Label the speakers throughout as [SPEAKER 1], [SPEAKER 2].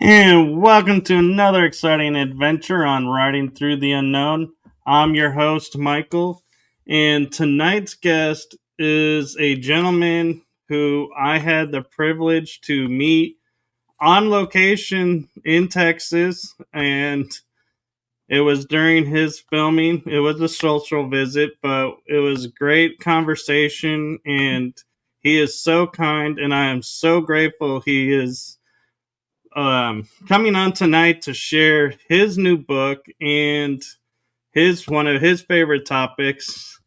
[SPEAKER 1] And welcome to another exciting adventure on Riding Through the Unknown. I'm your host, Michael, and tonight's guest is a gentleman who I had the privilege to meet on location in Texas, and it was during his filming. It was a social visit, but it was a great conversation, and he is so kind, and I am so grateful he is coming on tonight to share his new book and his one of his favorite topics.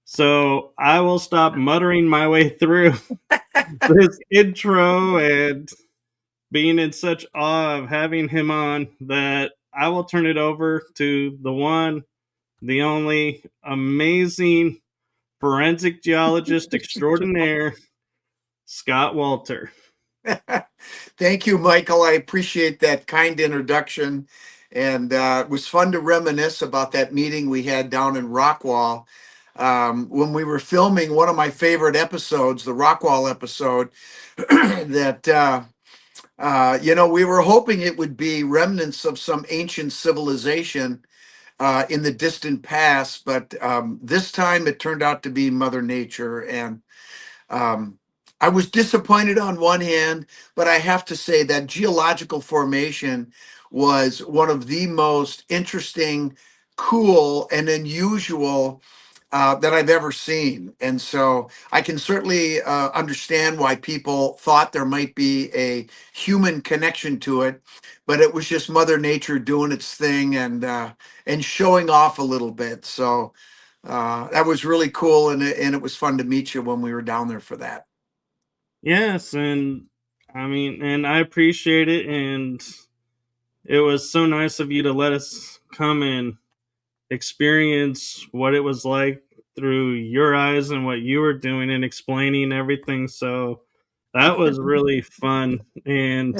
[SPEAKER 1] So I will stop muttering my way through this intro and being in such awe of having him on that I will turn it over to the one, the only amazing forensic geologist extraordinaire, Scott Wolter.
[SPEAKER 2] Thank you, Michael. I appreciate that kind introduction. And it was fun to reminisce about that meeting we had down in Rockwall when we were filming one of my favorite episodes, the Rockwall episode, that, we were hoping it would be remnants of some ancient civilization in the distant past. But this time it turned out to be Mother Nature. And um, I was disappointed on one hand, but I have to say that geological formation was one of the most interesting, cool, and unusual that I've ever seen. And so I can certainly understand why people thought there might be a human connection to it, but it was just Mother Nature doing its thing and showing off a little bit. So that was really cool, and it was fun to meet you when we were down there for that.
[SPEAKER 1] Yes, and and I appreciate it, and it was so nice of you to let us come and experience what it was like through your eyes and what you were doing and explaining everything. So that was really fun. And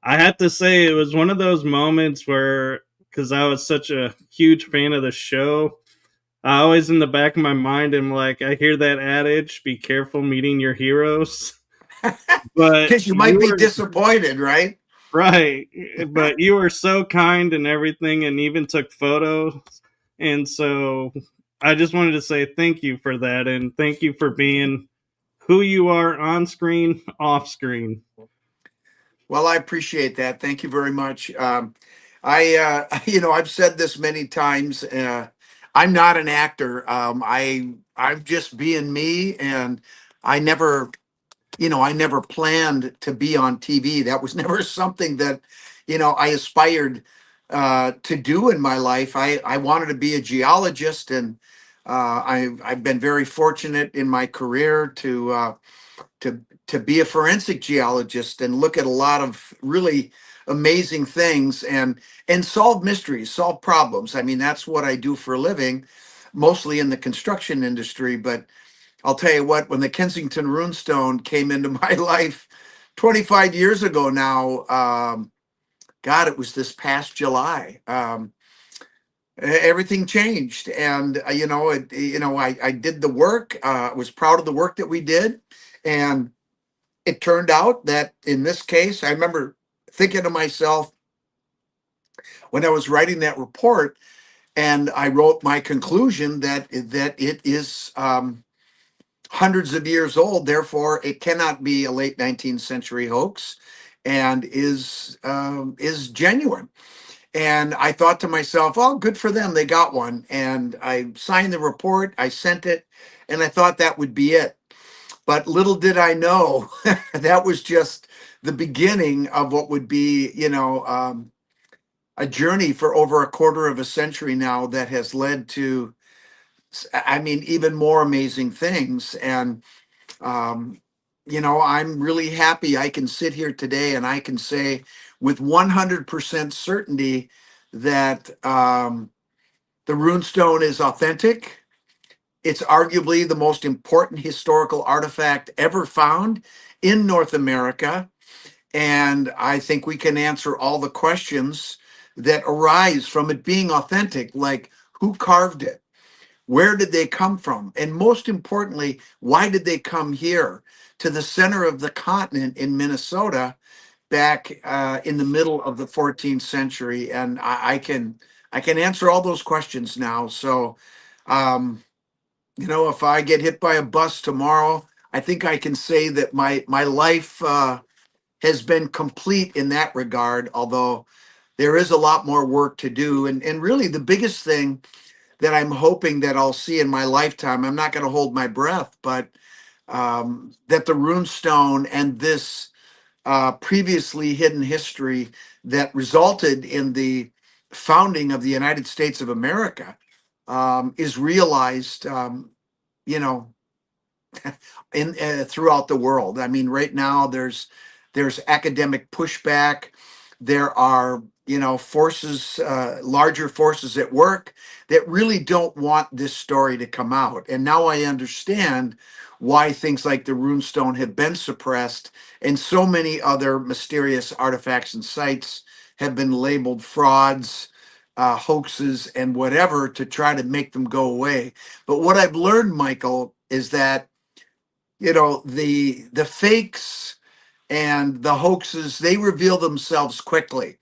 [SPEAKER 1] I have to say, it was one of those moments where, because I was such a huge fan of the show, I always in the back of my mind am like, I hear that adage, be careful meeting your heroes. But
[SPEAKER 2] Because you
[SPEAKER 1] you
[SPEAKER 2] might be
[SPEAKER 1] were
[SPEAKER 2] disappointed, right?
[SPEAKER 1] right, but you were so kind and everything, and even took photos. And so I just wanted to say thank you for that, and thank you for being who you are on screen, off screen.
[SPEAKER 2] Well, I appreciate that. Thank you very much. I've said this many times. I'm not an actor. I'm just being me, and I never, I never planned to be on TV. That was never something that, I aspired to do in my life. I wanted to be a geologist, and I've been very fortunate in my career to be a forensic geologist and look at a lot of really amazing things and solve mysteries, solve problems. I mean, that's what I do for a living, mostly in the construction industry. But I'll tell you what, when the Kensington Runestone came into my life 25 years ago now, God, it was this past July. Everything changed, and I did the work. I was proud of the work that we did, and it turned out that in this case, I remember thinking to myself when I was writing that report, and I wrote my conclusion that it is hundreds of years old. Therefore, it cannot be a late 19th century hoax, and is genuine. And I thought to myself, "Oh, good for them, they got one." And I signed the report, I sent it, and I thought that would be it. But little did I know that was just the beginning of what would be, a journey for over a quarter of a century now that has led to, I mean, even more amazing things. And, um, I'm really happy I can sit here today and I can say with 100% certainty that the runestone is authentic. It's arguably the most important historical artifact ever found in North America. And I think we can answer all the questions that arise from it being authentic, like who carved it? Where did they come from? And most importantly, why did they come here to the center of the continent in Minnesota? back in the middle of the 14th century, and I can answer all those questions now. So, um, if I get hit by a bus tomorrow, I think I can say that my life has been complete in that regard. Although there is a lot more work to do, and really the biggest thing that I'm hoping that I'll see in my lifetime. I'm not going to hold my breath, but that the runestone and this previously hidden history that resulted in the founding of the United States of America is realized, you know, in throughout the world. I mean, right now there's academic pushback. There are forces, larger forces at work that really don't want this story to come out. And now I understand why things like the runestone have been suppressed, and so many other mysterious artifacts and sites have been labeled frauds, hoaxes, and whatever to try to make them go away. But what I've learned, Michael, is that the fakes and the hoaxes, they reveal themselves quickly.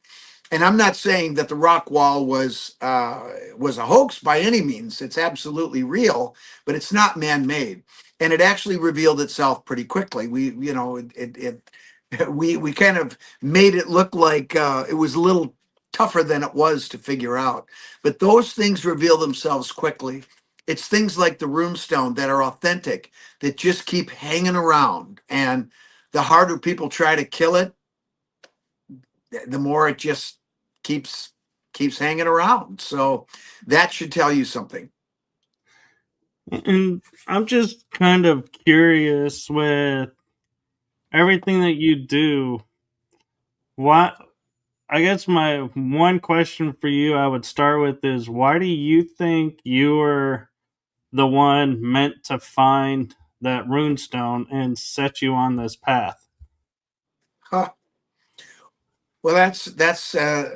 [SPEAKER 2] And I'm not saying that the rock wall was a hoax by any means. It's absolutely real, but it's not man-made, and it actually revealed itself pretty quickly. We kind of made it look like it was a little tougher than it was to figure out. But those things reveal themselves quickly. It's things like the runestone that are authentic, that just keep hanging around, and the harder people try to kill it, the more it just keeps hanging around. So that should tell you something.
[SPEAKER 1] And I'm just kind of curious with everything that you do. What I guess my one question for you I would start with is, why do you think you were the one meant to find that runestone and set you on this path?
[SPEAKER 2] Huh. Well, that's I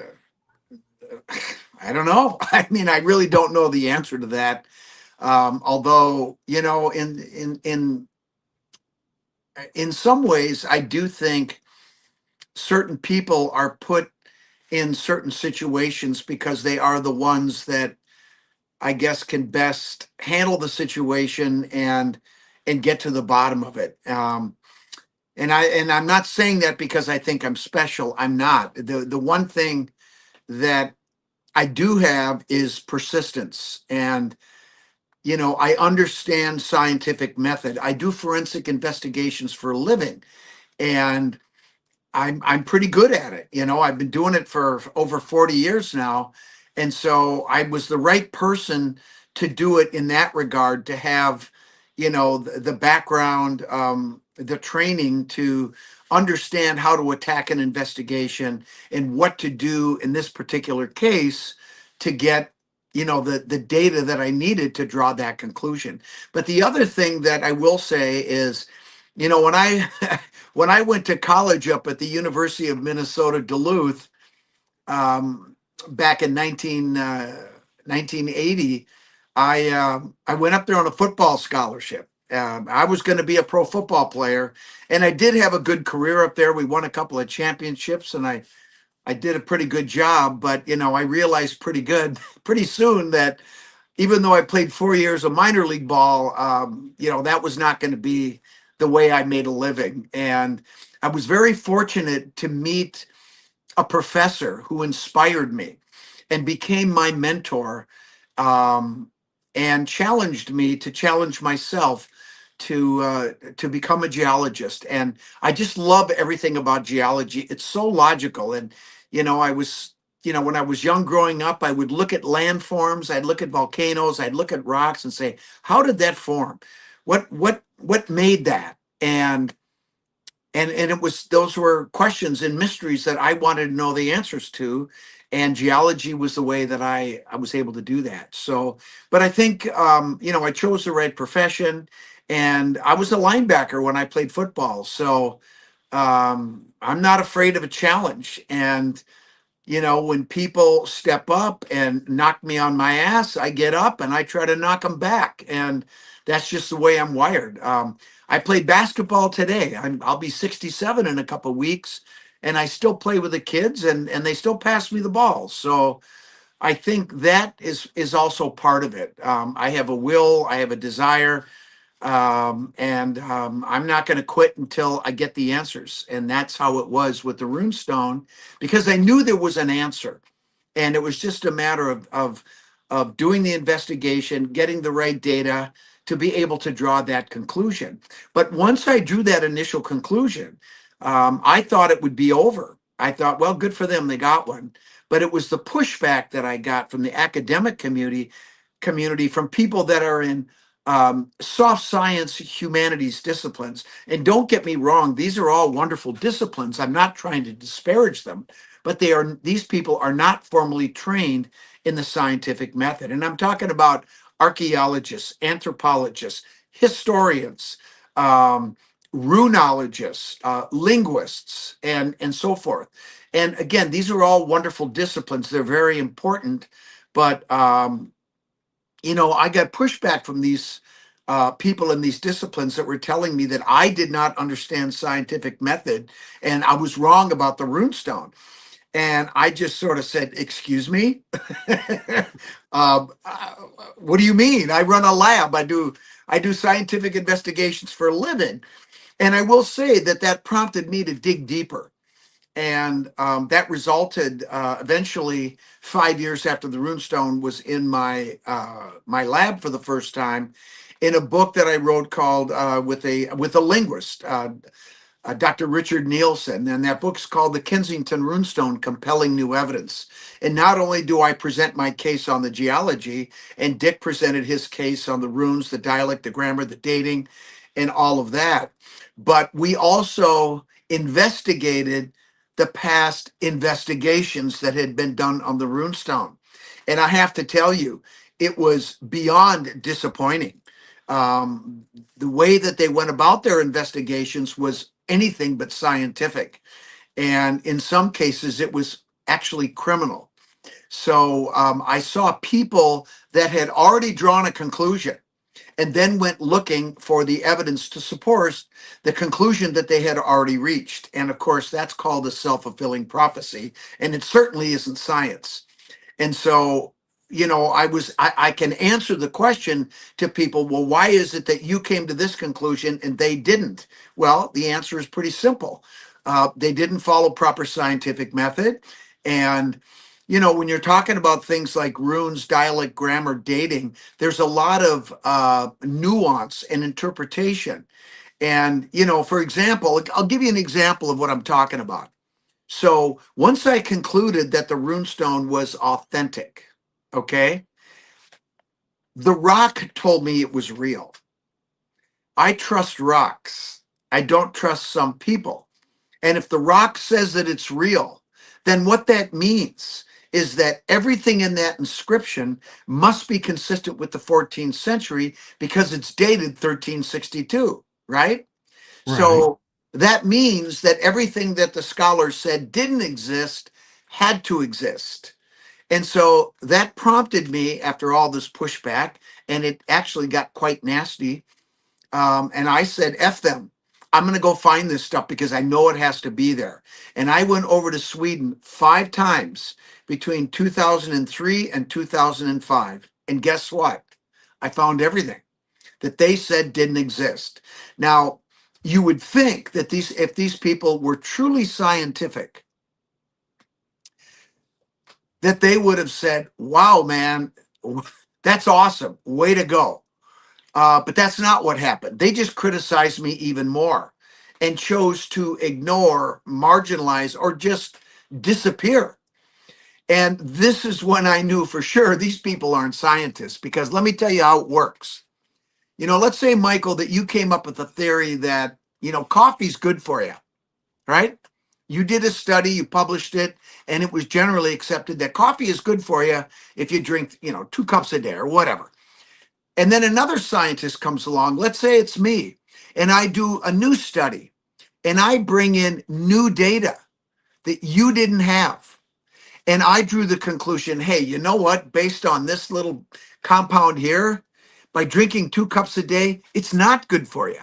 [SPEAKER 2] don't know. I mean, I really don't know the answer to that. Although, in some ways, I do think certain people are put in certain situations because they are the ones that I guess can best handle the situation and get to the bottom of it. And I'm not saying that because I think I'm special. I'm not. The one thing that I do have is persistence. And I understand scientific method. I do forensic investigations for a living, and I'm pretty good at it. I've been doing it for over 40 years now. And so I was the right person to do it in that regard, to have, the background, the training to understand how to attack an investigation and what to do in this particular case to get, the data that I needed to draw that conclusion. But the other thing that I will say is, when I when I went to college up at the University of Minnesota Duluth, back in 1980, I went up there on a football scholarship. I was going to be a pro football player, and I did have a good career up there. We won a couple of championships, and I did a pretty good job. But I realized pretty soon that even though I played 4 years of minor league ball, that was not going to be the way I made a living. And I was very fortunate to meet a professor who inspired me and became my mentor, um, and challenged me to challenge myself to become a geologist. And I just love everything about geology. It's so logical. And I was when I was young growing up, I would look at landforms, I'd look at volcanoes, I'd look at rocks and say, how did that form? What made that? And it was, those were questions and mysteries that I wanted to know the answers to, and geology was the way that I was able to do that. So, but I think I chose the right profession, and I was a linebacker when I played football. So I'm not afraid of a challenge. And when people step up and knock me on my ass, I get up and I try to knock them back. And that's just the way I'm wired. I played basketball today. I'll be 67 in a couple of weeks. and I still play with the kids, and they still pass me the ball. So I think that is also part of it. I have a will, I have a desire, and I'm not going to quit until I get the answers. And that's how it was with the runestone, because I knew there was an answer, and it was just a matter of doing the investigation, getting the right data to be able to draw that conclusion. But once I drew that initial conclusion, I thought it would be over. I thought, well, good for them, they got one. But it was the pushback that I got from the academic community from people that are in soft science, humanities disciplines. And don't get me wrong, these are all wonderful disciplines. I'm not trying to disparage them, but these people are not formally trained in the scientific method. And I'm talking about archaeologists, anthropologists, historians, runologists, linguists, and so forth. And again, these are all wonderful disciplines. They're very important, but I got pushback from these people in these disciplines that were telling me that I did not understand scientific method and I was wrong about the runestone. And I just sort of said, "Excuse me, what do you mean? I run a lab. I do scientific investigations for a living." And I will say that prompted me to dig deeper. And that resulted eventually 5 years after the runestone was in my lab for the first time, in a book that I wrote called with a linguist, Dr. Richard Nielsen, and that book's called The Kensington Runestone: Compelling New Evidence. And not only do I present my case on the geology, and Dick presented his case on the runes, the dialect, the grammar, the dating, and all of that, but we also investigated the past investigations that had been done on the runestone. And I have to tell you, it was beyond disappointing. Um, the way that they went about their investigations was anything but scientific. And in some cases, it was actually criminal. So I saw people that had already drawn a conclusion and then went looking for the evidence to support the conclusion that they had already reached. And of course, that's called a self-fulfilling prophecy. And it certainly isn't science. And so, I can answer the question to people, well, why is it that you came to this conclusion and they didn't? Well, the answer is pretty simple. They didn't follow proper scientific method. And, when you're talking about things like runes, dialect, grammar, dating, there's a lot of nuance and interpretation. And, for example, I'll give you an example of what I'm talking about. So once I concluded that the runestone was authentic, okay, the rock told me it was real. I trust rocks. I don't trust some people. And if the rock says that it's real, then what that means is that everything in that inscription must be consistent with the 14th century because it's dated 1362, right?
[SPEAKER 1] Right.
[SPEAKER 2] So that means that everything that the scholars said didn't exist had to exist. And so that prompted me, after all this pushback, and it actually got quite nasty. And I said, F them. I'm going to go find this stuff because I know it has to be there. And I went over to Sweden 5 times between 2003 and 2005. And guess what? I found everything that they said didn't exist. Now, you would think that if these people were truly scientific, that they would have said, "Wow, man, that's awesome. Way to go." But that's not what happened. They just criticized me even more and chose to ignore, marginalize, or just disappear. And this is when I knew for sure these people aren't scientists, because let me tell you how it works. Let's say, Michael, that you came up with a theory that, coffee's good for you, right? You did a study, you published it, and it was generally accepted that coffee is good for you if you drink, 2 cups a day or whatever. And then another scientist comes along, let's say it's me, and I do a new study and I bring in new data that you didn't have. And I drew the conclusion, hey, you know what? Based on this little compound here, by drinking 2 cups a day, it's not good for you.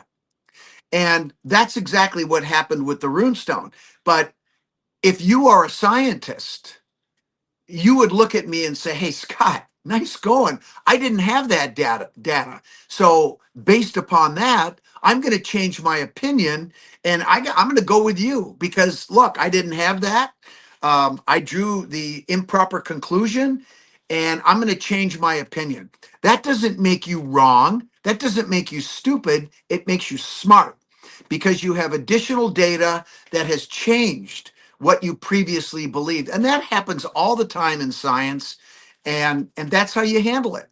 [SPEAKER 2] And that's exactly what happened with the runestone. But if you are a scientist, you would look at me and say, "Hey, Scott, nice going. I didn't have that data. So based upon that, I'm going to change my opinion, and I'm going to go with you because look, I didn't have that. I drew the improper conclusion, and I'm going to change my opinion." That doesn't make you wrong. That doesn't make you stupid. It makes you smart because you have additional data that has changed what you previously believed. And that happens all the time in science. And that's how you handle it.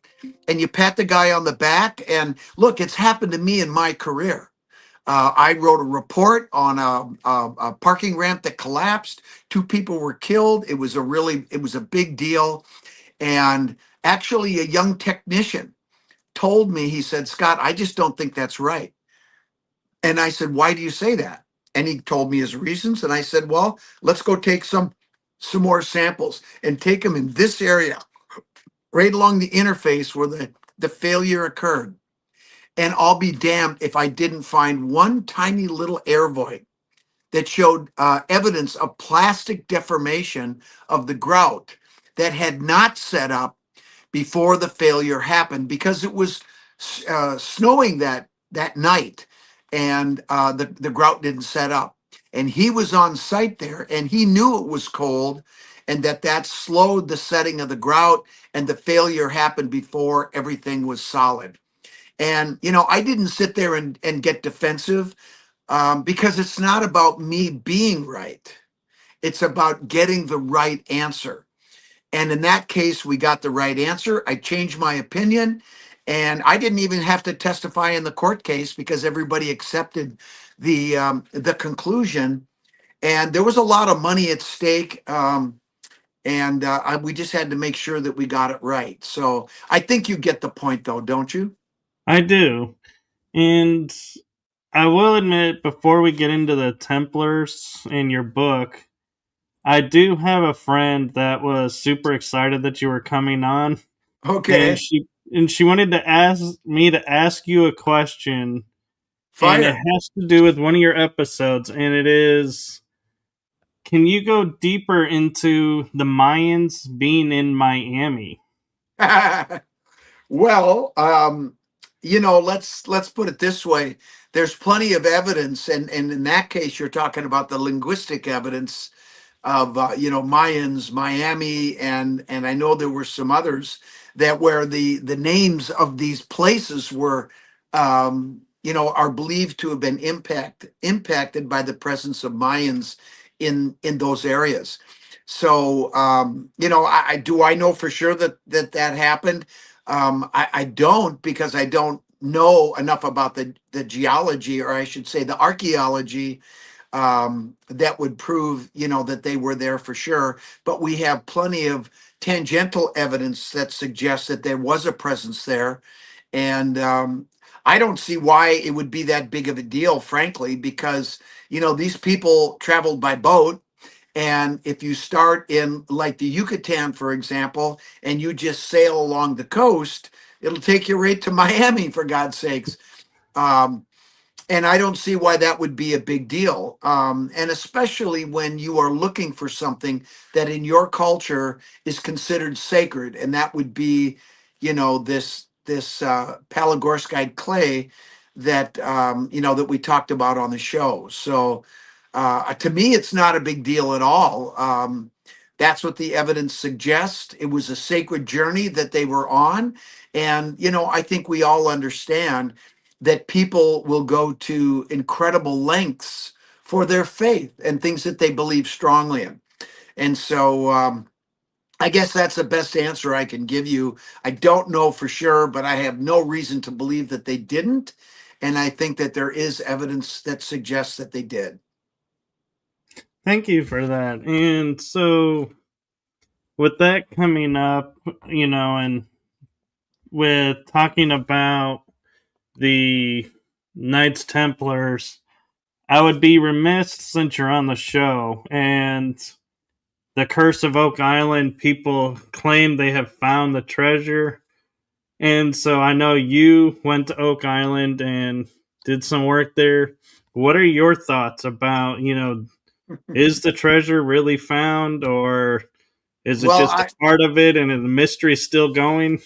[SPEAKER 2] And you pat the guy on the back. And look, it's happened to me in my career. I wrote a report on a parking ramp that collapsed. Two people were killed. It was a big deal. And actually, a young technician told me, he said, "Scott, I just don't think that's right." And I said, "Why do you say that?" And he told me his reasons. And I said, "Well, let's go take some more samples and take them in this area, right along the interface where the failure occurred. And I'll be damned if I didn't find one tiny little air void that showed evidence of plastic deformation of the grout that had not set up before the failure happened because it was snowing that night, and the grout didn't set up. And he was on site there, and he knew it was cold, and that slowed the setting of the grout, and the failure happened before everything was solid. And I didn't sit there and get defensive, because it's not about me being right. It's about getting the right answer. And in that case, we got the right answer. I changed my opinion, and I didn't even have to testify in the court case because everybody accepted the conclusion. And there was a lot of money at stake, and we just had to make sure that we got it right. So I think you get the point, though, don't you?
[SPEAKER 1] I do. And I will admit, before we get into the Templars in your book, I do have a friend that was super excited that you were coming on, and
[SPEAKER 2] Okay,
[SPEAKER 1] she wanted to ask me to ask you a question, and it
[SPEAKER 2] fire.
[SPEAKER 1] has to do with one of your episodes, and it is, can you go deeper into the Mayans being in Miami?
[SPEAKER 2] Well, let's put it this way. There's plenty of evidence, and in that case, you're talking about the linguistic evidence of Mayans, Miami, and I know there were some others that where the names of these places were are believed to have been impacted by the presence of Mayans in those areas. So I do I know for sure that happened. I don't, because I don't know enough about the geology, or I should say the archaeology, that would prove, that they were there for sure. But we have plenty of tangential evidence that suggests that there was a presence there. And I don't see why it would be that big of a deal, frankly, because, these people traveled by boat. And if you start in like the Yucatan, for example, and you just sail along the coast, it'll take you right to Miami, for God's sakes. Um, and I don't see why that would be a big deal. And especially when you are looking for something that in your culture is considered sacred, and that would be, this Palygorskite clay that that we talked about on the show. So to me, it's not a big deal at all. That's what the evidence suggests. It was a sacred journey that they were on, and I think we all understand that people will go to incredible lengths for their faith and things that they believe strongly in. And so I guess that's the best answer I can give you. I don't know for sure, but I have no reason to believe that they didn't. And I think that there is evidence that suggests that they did.
[SPEAKER 1] Thank you for that. And so, with that coming up, and with talking about the Knights Templars, I would be remiss since you're on the show. And the Curse of Oak Island, people claim they have found the treasure. And so I know you went to Oak Island and did some work there. What are your thoughts about, is the treasure really found, or is it
[SPEAKER 2] Well,
[SPEAKER 1] just a part of it and the mystery is still going?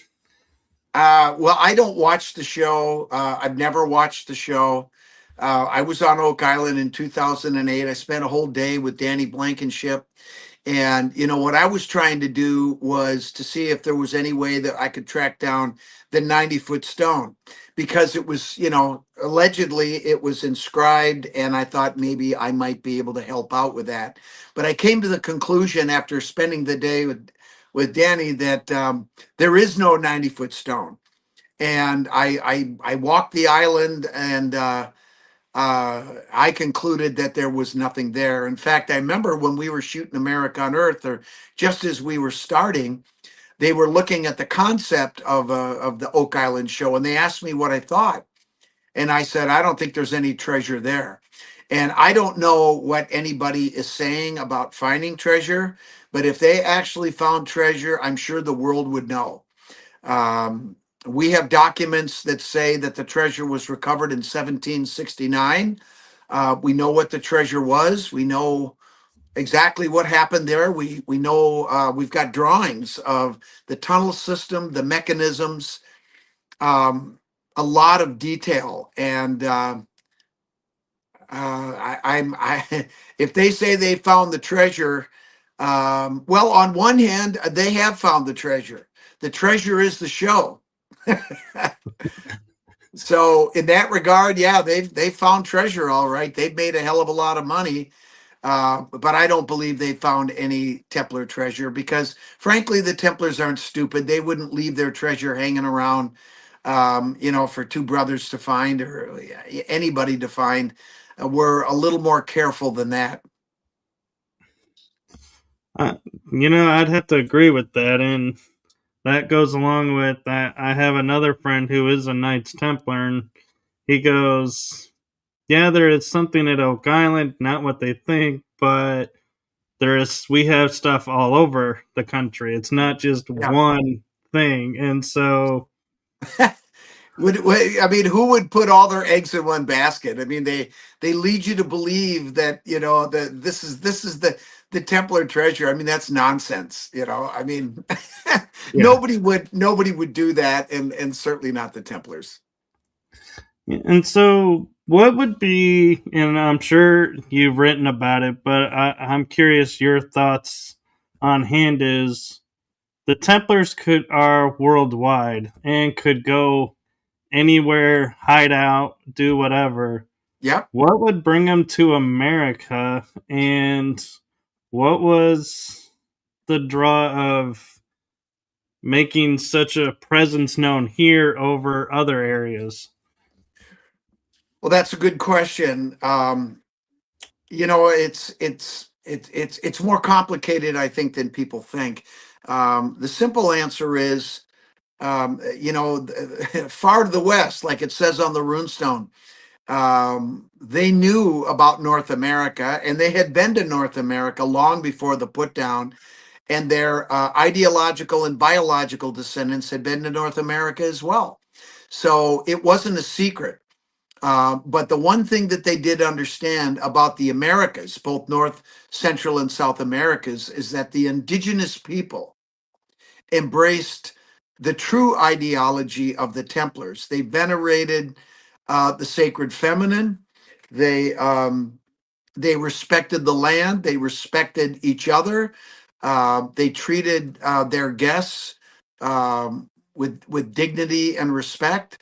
[SPEAKER 2] well, I don't watch the show. I've never watched the show. I was on Oak Island in 2008. I spent a whole day with Danny Blankenship. And, what I was trying to do was to see if there was any way that I could track down the 90-foot stone because it was, allegedly it was inscribed. And I thought maybe I might be able to help out with that. But I came to the conclusion after spending the day with Danny that there is no 90-foot stone. And I walked the island and I concluded that there was nothing there. In fact, I remember when we were shooting America Unearthed, or just as we were starting, they were looking at the concept of the Oak Island show, and they asked me what I thought, and I said I don't think there's any treasure there, and I don't know what anybody is saying about finding treasure, but if they actually found treasure, I'm sure the world would know. Um, we have documents that say that the treasure was recovered in 1769. We know what the treasure was. We know exactly what happened there. We know we've got drawings of the tunnel system, the mechanisms, a lot of detail. And if they say they found the treasure, well, on one hand, they have found the treasure. The treasure is the show. So in that regard, yeah, they found treasure all right. They've made a hell of a lot of money, but I don't believe they found any Templar treasure because, frankly, the Templars aren't stupid. They wouldn't leave their treasure hanging around, for two brothers to find or anybody to find. We're a little more careful than that.
[SPEAKER 1] Uh, I'd have to agree with that, and that goes along with that. I have another friend who is a Knights Templar, and he goes, "Yeah, there is something at Oak Island, not what they think, but we have stuff all over the country. It's not just
[SPEAKER 2] Yeah.
[SPEAKER 1] one thing." And so,
[SPEAKER 2] I mean, who would put all their eggs in one basket? I mean, they lead you to believe that that this is the Templar treasure. I mean, that's nonsense. I mean,
[SPEAKER 1] yeah.
[SPEAKER 2] nobody would do that, and certainly not the Templars.
[SPEAKER 1] And so, what would be, and I'm sure you've written about it, but I'm curious your thoughts on hand is the Templars are worldwide and could go anywhere, hide out, do whatever.
[SPEAKER 2] Yep.
[SPEAKER 1] What would bring them to America, and what was the draw of making such a presence known here over other areas?
[SPEAKER 2] Well, that's a good question. It's more complicated, I think, than people think. The simple answer is, far to the west, like it says on the runestone, they knew about North America and they had been to North America long before the put down, and their ideological and biological descendants had been to North America as well. So it wasn't a secret. But the one thing that they did understand about the Americas, both North, Central, and South Americas, is that the indigenous people embraced the true ideology of the Templars. They venerated the sacred feminine. They they respected the land. They respected each other. They treated their guests with dignity and respect.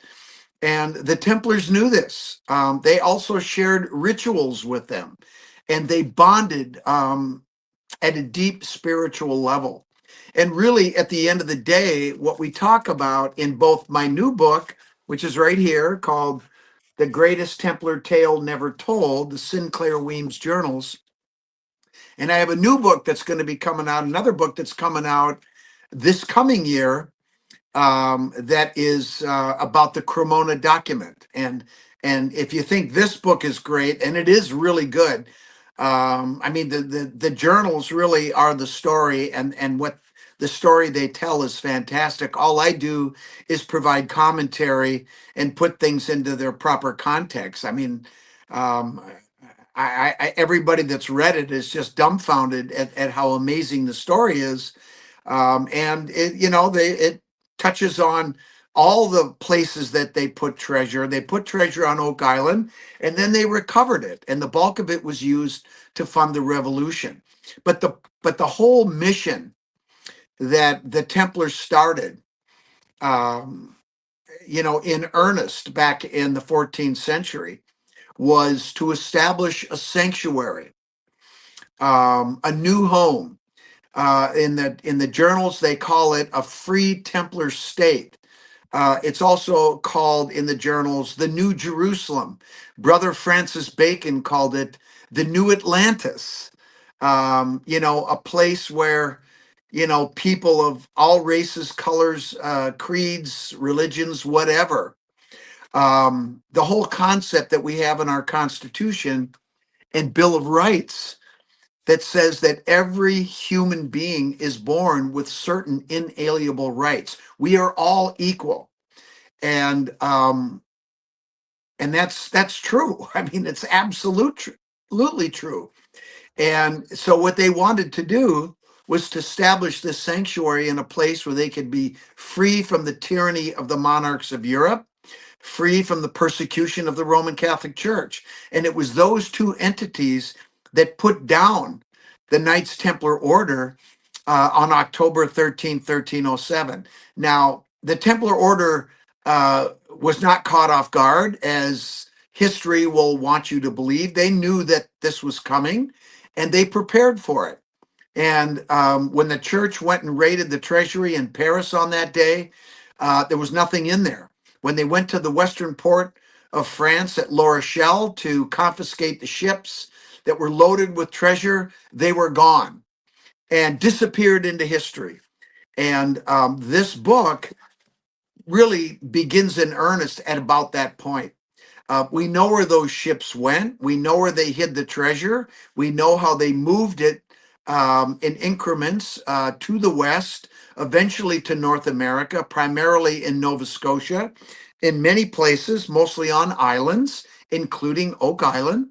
[SPEAKER 2] And the Templars knew this. They also shared rituals with them, and they bonded at a deep spiritual level. And really, at the end of the day, what we talk about in both my new book, which is right here, called The Greatest Templar Tale Never Told, the Sinclair Weems Journals. And I have a new book that's going to be coming out, another book that's coming out this coming year, that is about the Cremona document. And if you think this book is great, and it is really good, I mean the journals really are the story, and what the story they tell is fantastic. All I do is provide commentary and put things into their proper context. I mean, um, everybody that's read it is just dumbfounded at how amazing the story is. And it touches on all the places that they put treasure. They put treasure on Oak Island, and then they recovered it, and the bulk of it was used to fund the revolution. But the whole mission that the Templars started, um, in earnest back in the 14th century, was to establish a sanctuary, a new home. In the journals, they call it a free Templar state. It's also called in the journals the New Jerusalem. Brother Francis Bacon called it the New Atlantis. A place where people of all races, colors, creeds, religions, whatever. The whole concept that we have in our Constitution and Bill of Rights that says that every human being is born with certain inalienable rights. We are all equal, and that's true. I mean, it's absolutely true. And so, what they wanted to do was to establish this sanctuary in a place where they could be free from the tyranny of the monarchs of Europe, free from the persecution of the Roman Catholic Church. And it was those two entities that put down the Knights Templar order on October 13, 1307. Now, the Templar order was not caught off guard, as history will want you to believe. They knew that this was coming, and they prepared for it. And when the church went and raided the treasury in Paris on that day, there was nothing in there. When they went to the western port of France at La Rochelle to confiscate the ships that were loaded with treasure, they were gone and disappeared into history. And this book really begins in earnest at about that point. We know where those ships went. We know where they hid the treasure. We know how they moved it in increments to the west, eventually to North America, primarily in Nova Scotia, in many places, mostly on islands, including Oak Island.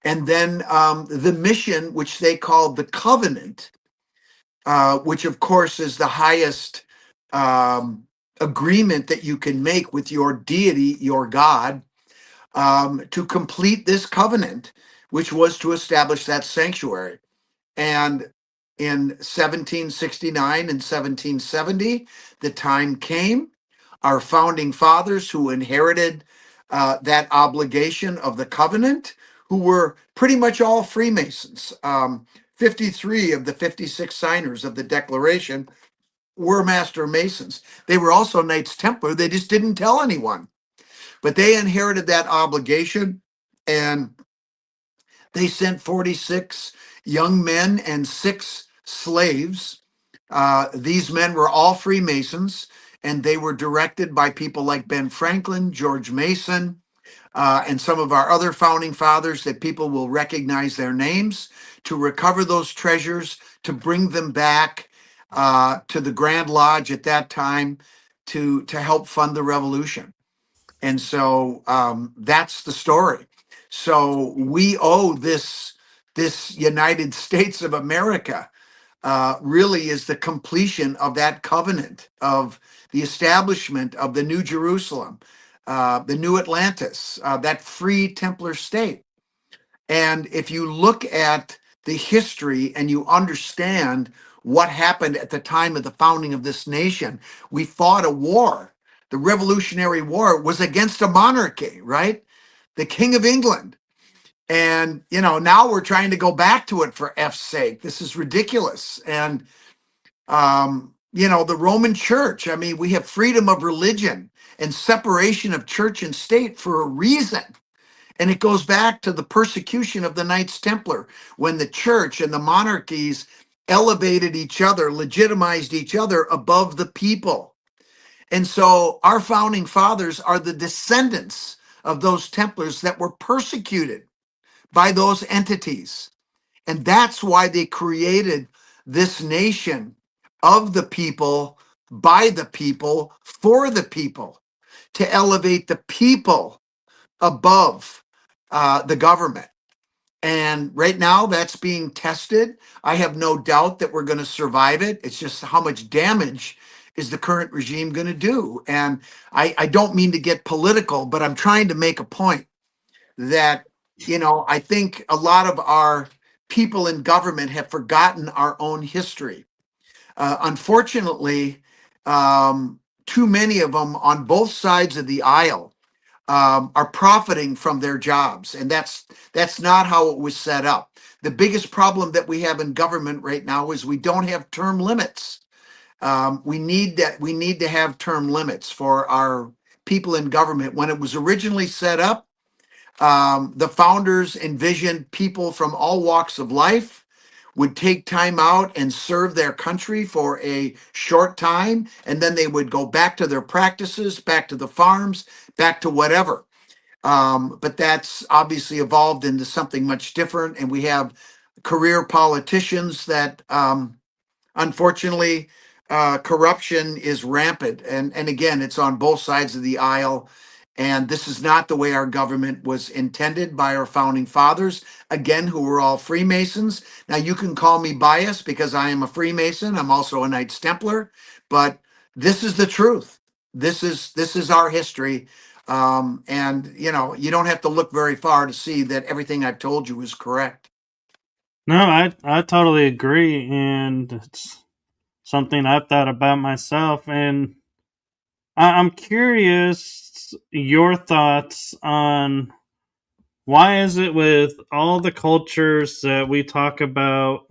[SPEAKER 2] And then the mission, which they called the Covenant, which of course is the highest agreement that you can make with your deity, your God, to complete this covenant, which was to establish that sanctuary. And in 1769 and 1770, the time came. Our founding fathers, who inherited that obligation of the covenant, who were pretty much all Freemasons. 53 of the 56 signers of the Declaration were Master Masons. They were also Knights Templar. They just didn't tell anyone. But they inherited that obligation, and they sent 46 young men and 6 slaves. These men were all Freemasons, and they were directed by people like Ben Franklin, George Mason, and some of our other founding fathers that people will recognize their names, to recover those treasures, to bring them back to the Grand Lodge at that time to help fund the revolution. And so that's the story. So we owe this United States of America really is the completion of that covenant, of the establishment of the New Jerusalem, the New Atlantis, that free Templar state. And if you look at the history and you understand what happened at the time of the founding of this nation, we fought a war. The Revolutionary War was against a monarchy, right? The King of England. And, now we're trying to go back to it, for F's sake. This is ridiculous. And, the Roman Church, I mean, we have freedom of religion and separation of church and state for a reason. And it goes back to the persecution of the Knights Templar, when the church and the monarchies elevated each other, legitimized each other above the people. And so our founding fathers are the descendants of those Templars that were persecuted by those entities. And that's why they created this nation of the people, by the people, for the people, to elevate the people above the government. And right now, that's being tested. I have no doubt that we're going to survive it. It's just how much damage is the current regime going to do? And I don't mean to get political, but I'm trying to make a point that, I think a lot of our people in government have forgotten our own history. Unfortunately, too many of them on both sides of the aisle are profiting from their jobs, and that's not how it was set up. The biggest problem that we have in government right now is we don't have term limits. We need that. We need to have term limits for our people in government. When it was originally set up, the founders envisioned people from all walks of life would take time out and serve their country for a short time, and then they would go back to their practices, back to the farms, back to whatever. But that's obviously evolved into something much different, and we have career politicians that unfortunately, corruption is rampant, and again, it's on both sides of the aisle. And this is not the way our government was intended by our founding fathers, again, who were all Freemasons. Now, you can call me biased because I am a Freemason. I'm also a Knights Templar, but this is the truth. This is our history, and you don't have to look very far to see that everything I've told you is correct.
[SPEAKER 1] No, I totally agree, and it's something I've thought about myself. And I'm curious your thoughts on why is it with all the cultures that we talk about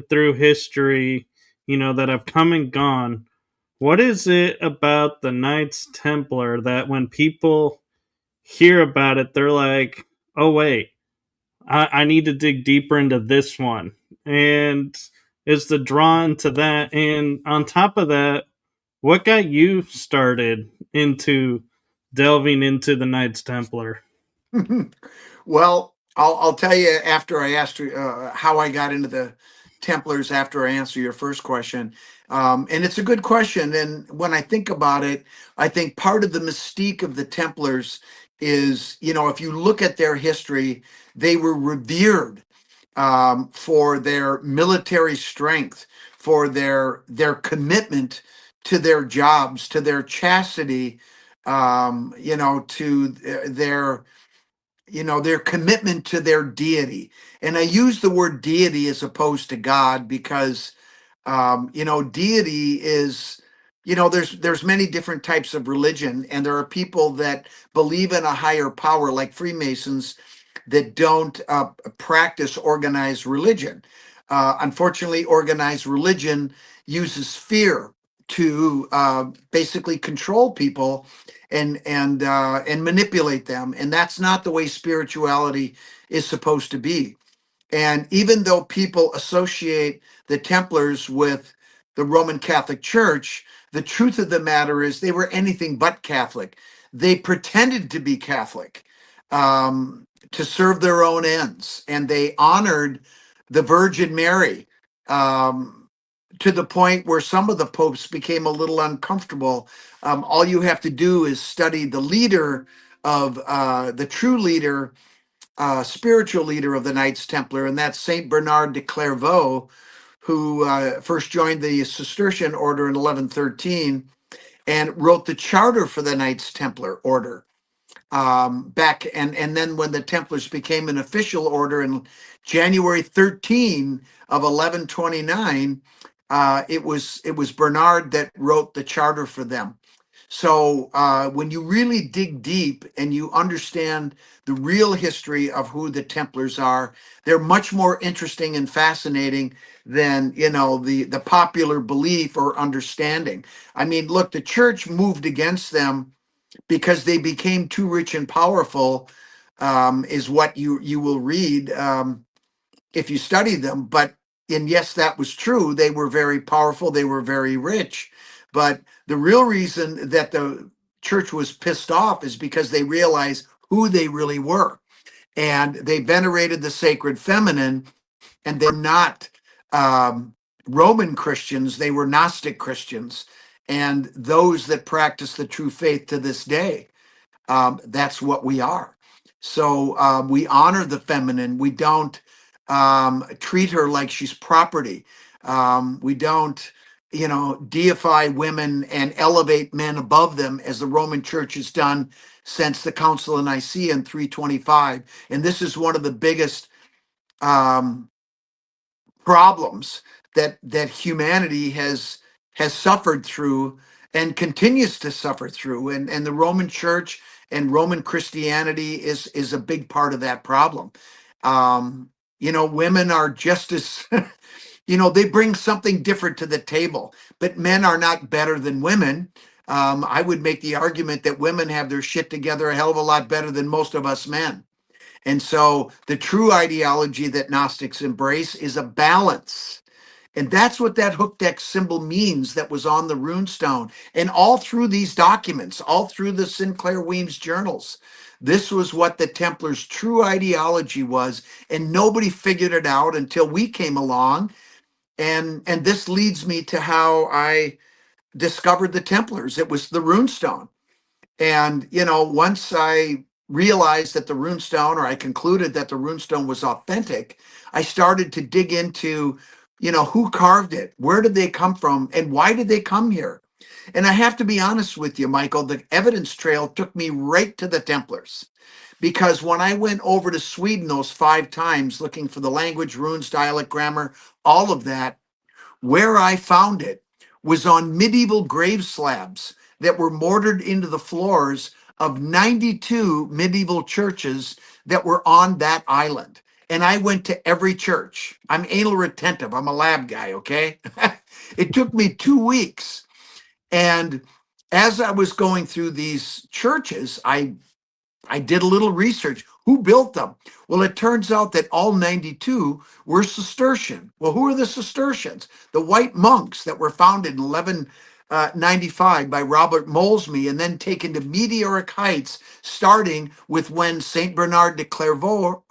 [SPEAKER 1] through history, that have come and gone. What is it about the Knights Templar that when people hear about it, they're like, "Oh wait, I need to dig deeper into this one," and is the draw into that? And on top of that, what got you started into delving into the Knights Templar?
[SPEAKER 2] Well, I'll tell you after I asked you how I got into the Templars after I answer your first question. And it's a good question. And when I think about it, I think part of the mystique of the Templars is, if you look at their history, they were revered for their military strength, for their commitment to their jobs, to their chastity, to their commitment to their deity. And I use the word deity as opposed to God because deity is, there's many different types of religion, and there are people that believe in a higher power, like Freemasons, that don't practice organized religion. Unfortunately, organized religion uses fear to basically control people and manipulate them, and that's not the way spirituality is supposed to be. And even though people associate the Templars with the Roman Catholic Church, the truth of the matter is they were anything but Catholic. They pretended to be Catholic to serve their own ends, and they honored the Virgin Mary to the point where some of the popes became a little uncomfortable. All you have to do is study the leader of the true leader, spiritual leader of the Knights Templar, and that's Saint Bernard de Clairvaux, who first joined the Cistercian order in 1113 and wrote the charter for the Knights Templar order. Back and then when the Templars became an official order in January 13 of 1129, it was Bernard that wrote the charter for them. So when you really dig deep and you understand the real history of who the Templars are, they're much more interesting and fascinating than the popular belief or understanding. I mean, look, the church moved against them because they became too rich and powerful, is what you will read if you study them. But and yes, that was true. They were very powerful. They were very rich. But the real reason that the church was pissed off is because they realized who they really were, and they venerated the sacred feminine. And they're not Roman Christians; they were Gnostic Christians, and those that practice the true faith to this day. That's what we are. So we honor the feminine. We don't treat her like she's property. We don't, deify women and elevate men above them as the Roman Church has done since the Council of Nicaea in 325. And this is one of the biggest um, problems that humanity has suffered through and continues to suffer through. And the Roman Church and Roman Christianity is a big part of that problem. Women are just as they bring something different to the table, but men are not better than women. I would make the argument that women have their shit together a hell of a lot better than most of us men. And so the true ideology that Gnostics embrace is a balance. And that's what that hooked X symbol means that was on the runestone. And all through these documents, all through the Sinclair Weems journals, this was what the Templars' true ideology was. And nobody figured it out until we came along. And this leads me to how I discovered the Templars. It was the runestone. And, once I realized that the runestone, or I concluded that the runestone was authentic, I started to dig into, who carved it? Where did they come from? And why did they come here? And I have to be honest with you, Michael, the evidence trail took me right to the Templars. Because when I went over to Sweden those 5 times looking for the language, runes, dialect, grammar, all of that, where I found it was on medieval grave slabs that were mortared into the floors of 92 medieval churches that were on that island. And I went to every church. I'm anal retentive. I'm a lab guy, okay? It took me 2 weeks. And as I was going through these churches, I did a little research. Who built them? Well, it turns out that all 92 were Cistercian. Well, who are the Cistercians? The white monks that were founded in 1195 by Robert Molesme and then taken to meteoric heights, starting with when Saint Bernard de Clairvaux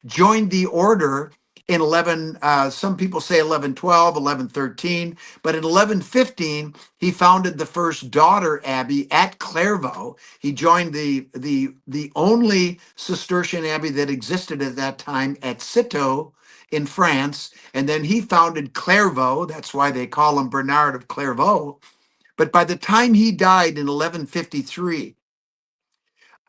[SPEAKER 2] joined the order in 11, some people say 1112, 1113, but in 1115, he founded the first daughter abbey at Clairvaux. He joined the only Cistercian abbey that existed at that time at Citeaux in France, and then he founded Clairvaux. That's why they call him Bernard of Clairvaux. But by the time he died in 1153,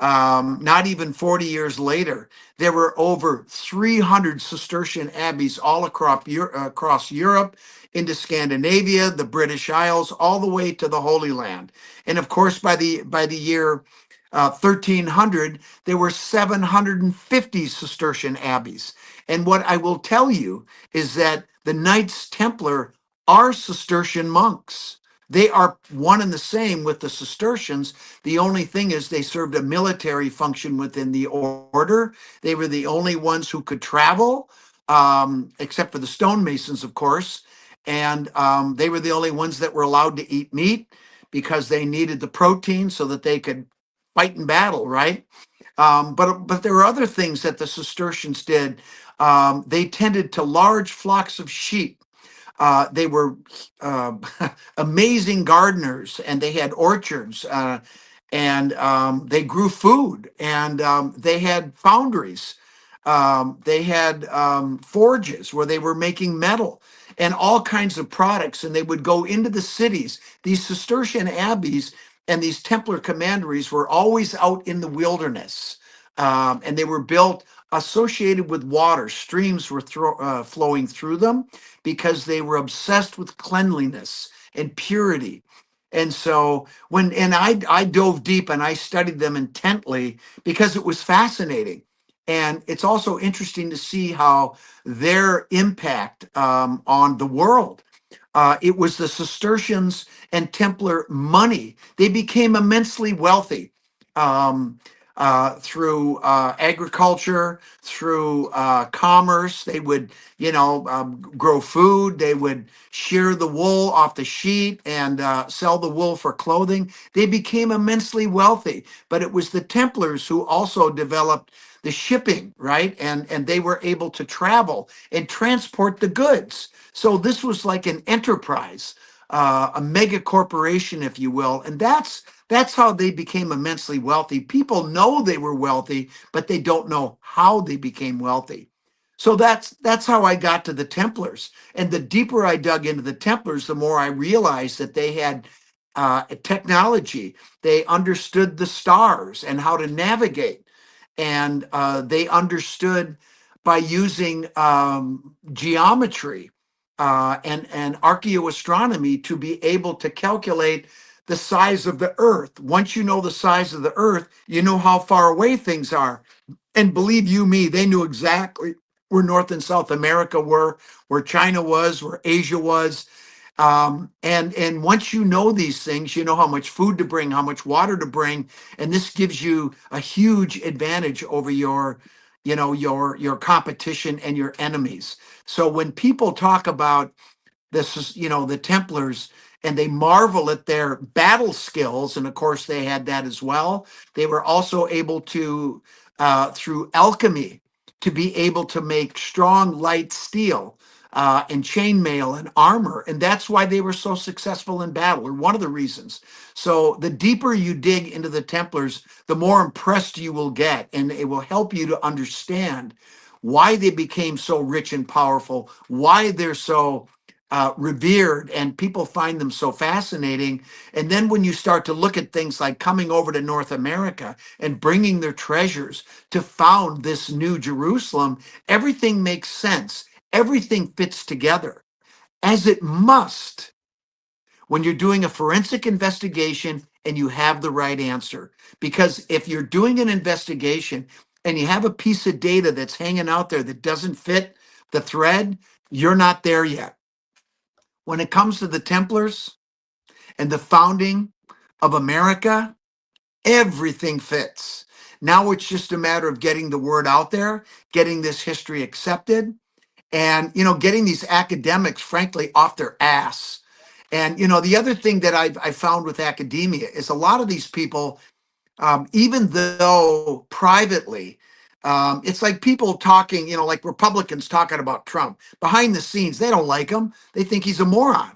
[SPEAKER 2] not even 40 years later, there were over 300 Cistercian abbeys all across Europe, into Scandinavia, the British Isles, all the way to the Holy Land. And of course, by the year 1300, there were 750 Cistercian abbeys. And what I will tell you is that the Knights Templar are Cistercian monks. They are one and the same with the Cistercians. The only thing is they served a military function within the order. They were the only ones who could travel, except for the stonemasons, of course. And they were the only ones that were allowed to eat meat because they needed the protein so that they could fight in battle, right? But there were other things that the Cistercians did. They tended to large flocks of sheep. They were amazing gardeners, and they had orchards, and they grew food, and they had foundries. They had forges where they were making metal and all kinds of products, and they would go into the cities. These Cistercian abbeys and these Templar commanderies were always out in the wilderness, and they were built associated with water. Streams were flowing through them because they were obsessed with cleanliness and purity. And so I dove deep and I studied them intently because it was fascinating. And it's also interesting to see how their impact on the world. It was the Cistercians and Templar money. They became immensely wealthy. Through agriculture, through commerce. They would, grow food. They would shear the wool off the sheep and sell the wool for clothing. They became immensely wealthy. But it was the Templars who also developed the shipping, right? And they were able to travel and transport the goods. So this was like an enterprise. a mega corporation, if you will. And that's how they became immensely wealthy. People know they were wealthy, but they don't know how they became wealthy. So that's how I got to the Templars. And the deeper I dug into the Templars, the more I realized that they had technology. They understood the stars and how to navigate, and they understood by using geometry and archaeoastronomy to be able to calculate the size of the Earth. Once you know the size of the Earth, you know how far away things are. And believe you me, they knew exactly where North and South America were, where China was, where Asia was. And once you know these things, you know how much food to bring, how much water to bring, and this gives you a huge advantage over your competition and your enemies. So when people talk about this is the Templars, and they marvel at their battle skills, and of course they had that as well. They were also able to through alchemy to be able to make strong light steel and chainmail and armor, and that's why they were so successful in battle, or one of the reasons. So the deeper you dig into the Templars, the more impressed you will get, and it will help you to understand why they became so rich and powerful, why they're so revered, and people find them so fascinating. And then when you start to look at things like coming over to North America and bringing their treasures to found this new Jerusalem, everything makes sense. Everything fits together, as it must when you're doing a forensic investigation and you have the right answer. Because if you're doing an investigation and you have a piece of data that's hanging out there that doesn't fit the thread, you're not there yet. When it comes to the Templars and the founding of America, everything fits. Now it's just a matter of getting the word out there, getting this history accepted, and getting these academics, frankly, off their ass. And the other thing that I found with academia is a lot of these people, even though privately, it's like people talking, like Republicans talking about Trump. Behind the scenes, they don't like him. They think he's a moron.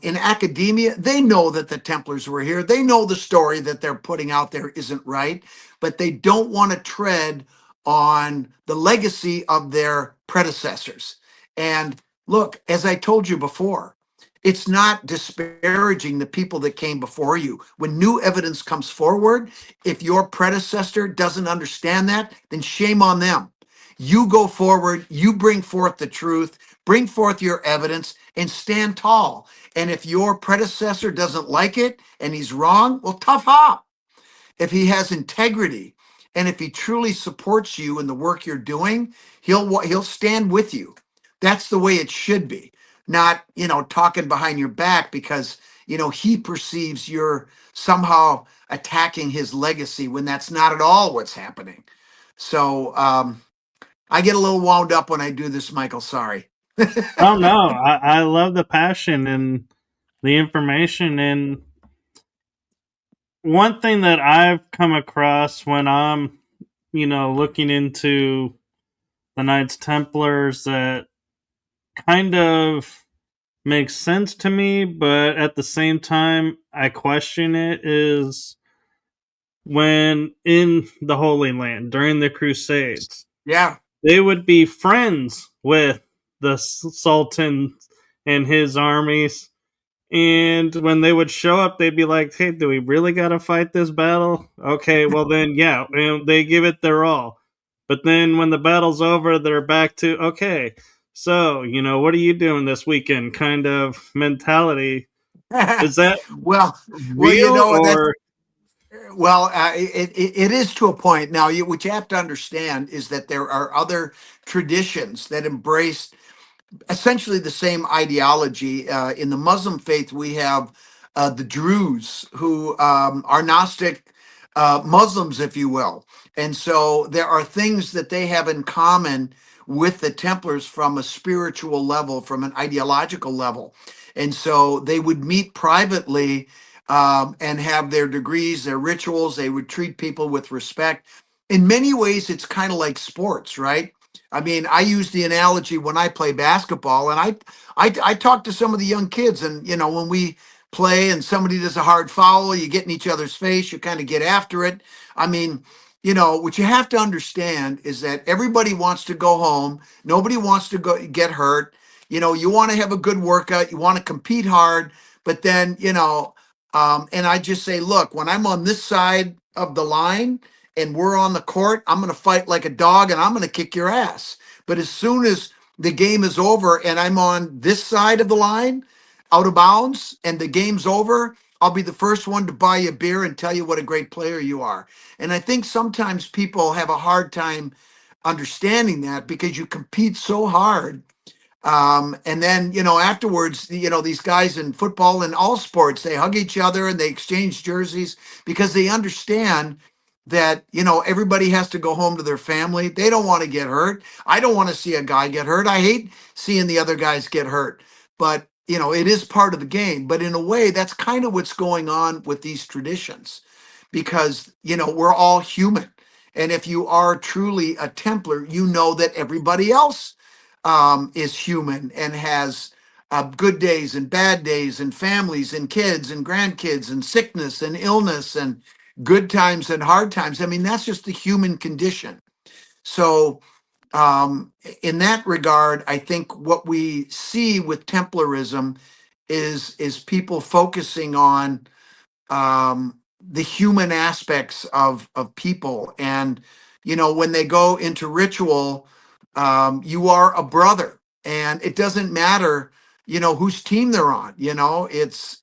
[SPEAKER 2] In academia, they know that the Templars were here. They know the story that they're putting out there isn't right, but they don't want to tread on the legacy of their predecessors. And look, as I told you before, it's not disparaging the people that came before you. When new evidence comes forward, if your predecessor doesn't understand that, then shame on them. You go forward, you bring forth the truth, bring forth your evidence, and stand tall. And if your predecessor doesn't like it and he's wrong, well, tough up. If he has integrity and if he truly supports you in the work you're doing, he'll stand with you. That's the way it should be. Not, talking behind your back because, he perceives you're somehow attacking his legacy when that's not at all what's happening. So I get a little wound up when I do this, Michael. Sorry.
[SPEAKER 1] Oh no, I love the passion and the information. And one thing that I've come across when I'm, looking into the Knights Templars that kind of makes sense to me, but at the same time I question it, is when in the Holy Land during the Crusades,
[SPEAKER 2] Yeah.
[SPEAKER 1] they would be friends with the Sultan and his armies. And when they would show up, they'd be like, "Hey, do we really got to fight this battle?" Okay, well then, yeah, and they give it their all. But then when the battle's over, they're back to, okay, so what are you doing this weekend? Kind of mentality. Is that
[SPEAKER 2] well,
[SPEAKER 1] real
[SPEAKER 2] that's
[SPEAKER 1] or?
[SPEAKER 2] it is to a point. Now, what you have to understand is that there are other traditions that embrace essentially the same ideology. In the Muslim faith, we have the Druze, who are Gnostic Muslims, if you will. And so there are things that they have in common with the Templars from a spiritual level, from an ideological level. And so they would meet privately and have their degrees, their rituals. They would treat people with respect. In many ways, it's kind of like sports, right? I mean, I use the analogy when I play basketball, and I talk to some of the young kids, and when we play and somebody does a hard foul, you get in each other's face, you kind of get after it. I mean, what you have to understand is that everybody wants to go home. Nobody wants to go get hurt. You want to have a good workout. You want to compete hard, but then and I just say, look, when I'm on this side of the line and we're on the court, I'm going to fight like a dog and I'm going to kick your ass. But as soon as the game is over and I'm on this side of the line, out of bounds, and the game's over, I'll be the first one to buy you a beer and tell you what a great player you are. And I think sometimes people have a hard time understanding that because you compete so hard, and then, afterwards, these guys in football and all sports, they hug each other and they exchange jerseys because they understand that, everybody has to go home to their family. They don't want to get hurt. I don't want to see a guy get hurt. I hate seeing the other guys get hurt. But, it is part of the game. But in a way, that's kind of what's going on with these traditions because, we're all human. And if you are truly a Templar, you know that everybody else is human and has good days and bad days and families and kids and grandkids and sickness and illness and good times and hard times. I mean, that's just the human condition. So, in that regard, I think what we see with Templarism is people focusing on the human aspects of people, and when they go into ritual, you are a brother, and it doesn't matter whose team they're on. It's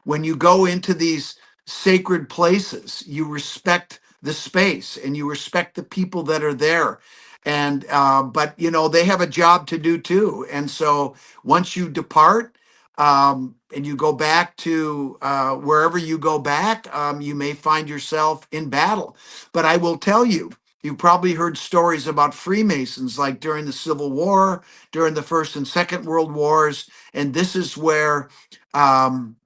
[SPEAKER 2] when you go into these sacred places, you respect the space and you respect the people that are there. And but they have a job to do too. And so once you depart, and you go back to wherever you go back, you may find yourself in battle. But I will tell you, you probably heard stories about Freemasons, like during the Civil War, during the First and Second World Wars, and this is where what's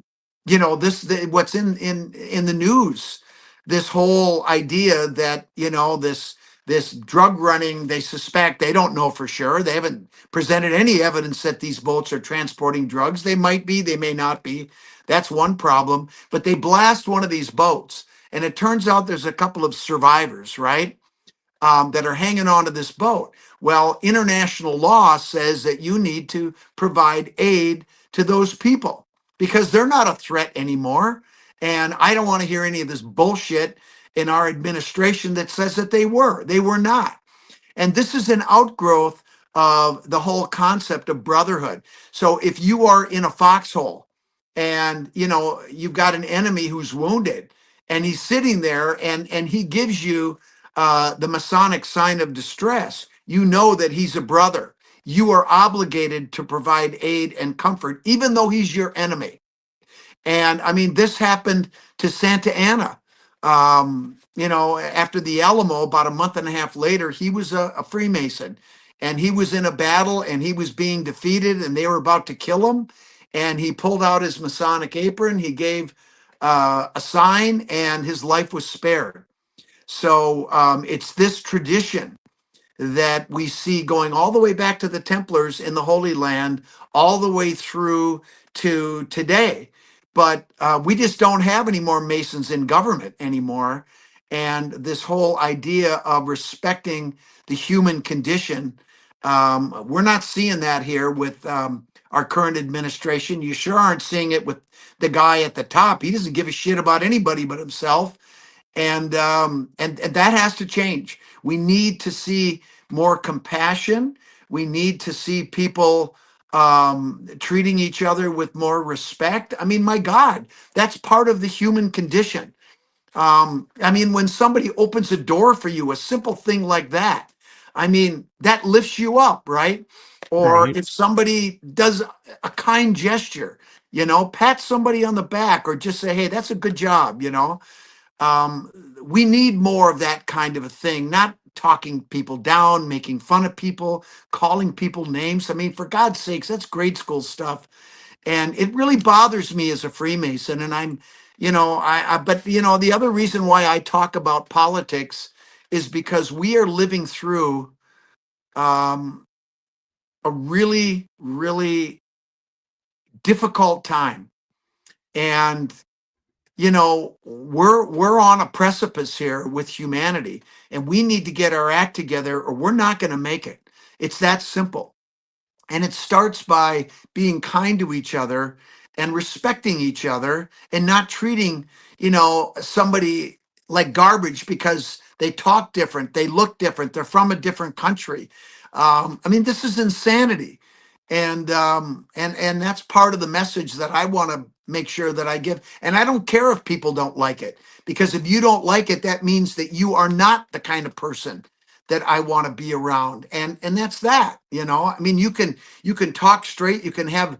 [SPEAKER 2] in the news, this whole idea that this drug running, they suspect, they don't know for sure, they haven't presented any evidence that these boats are transporting drugs. They might be, they may not be. That's one problem. But they blast one of these boats, and it turns out there's a couple of survivors, right, that are hanging onto this boat. Well, international law says that you need to provide aid to those people because they're not a threat anymore. And I don't want to hear any of this bullshit in our administration that says that they were. They were not. And this is an outgrowth of the whole concept of brotherhood. So if you are in a foxhole and you've got an enemy who's wounded and he's sitting there and he gives you the Masonic sign of distress, you know that he's a brother. You are obligated to provide aid and comfort, even though he's your enemy. And I mean, this happened to Santa Anna. After the Alamo, about a month and a half later, he was a Freemason, and he was in a battle and he was being defeated and they were about to kill him. And he pulled out his Masonic apron, he gave a sign, and his life was spared. So it's this tradition that we see going all the way back to the Templars in the Holy Land, all the way through to today. But we just don't have any more Masons in government anymore. And this whole idea of respecting the human condition, we're not seeing that here with our current administration. You sure aren't seeing it with the guy at the top. He doesn't give a shit about anybody but himself. And that has to change. We need to see more compassion. We need to see people treating each other with more respect. I mean, my God, that's part of the human condition. I mean, when somebody opens a door for you, a simple thing like that, I mean, that lifts you up, right? Or
[SPEAKER 1] Right.
[SPEAKER 2] if somebody does a kind gesture, pat somebody on the back or just say, hey, that's a good job. We need more of that kind of a thing, not talking people down, making fun of people, calling people names. I mean, for God's sakes, that's grade school stuff. And it really bothers me as a Freemason. And I'm, but the other reason why I talk about politics is because we are living through um, a really, really difficult time. And we're on a precipice here with humanity, and we need to get our act together or we're not going to make it. It's that simple. And it starts by being kind to each other and respecting each other and not treating, somebody like garbage because they talk different, they look different, they're from a different country. I mean, this is insanity. And that's part of the message that I want to make sure that I give. And I don't care if people don't like it, because if you don't like it, that means that you are not the kind of person that I want to be around. And that's that. I mean, you can talk straight, you can have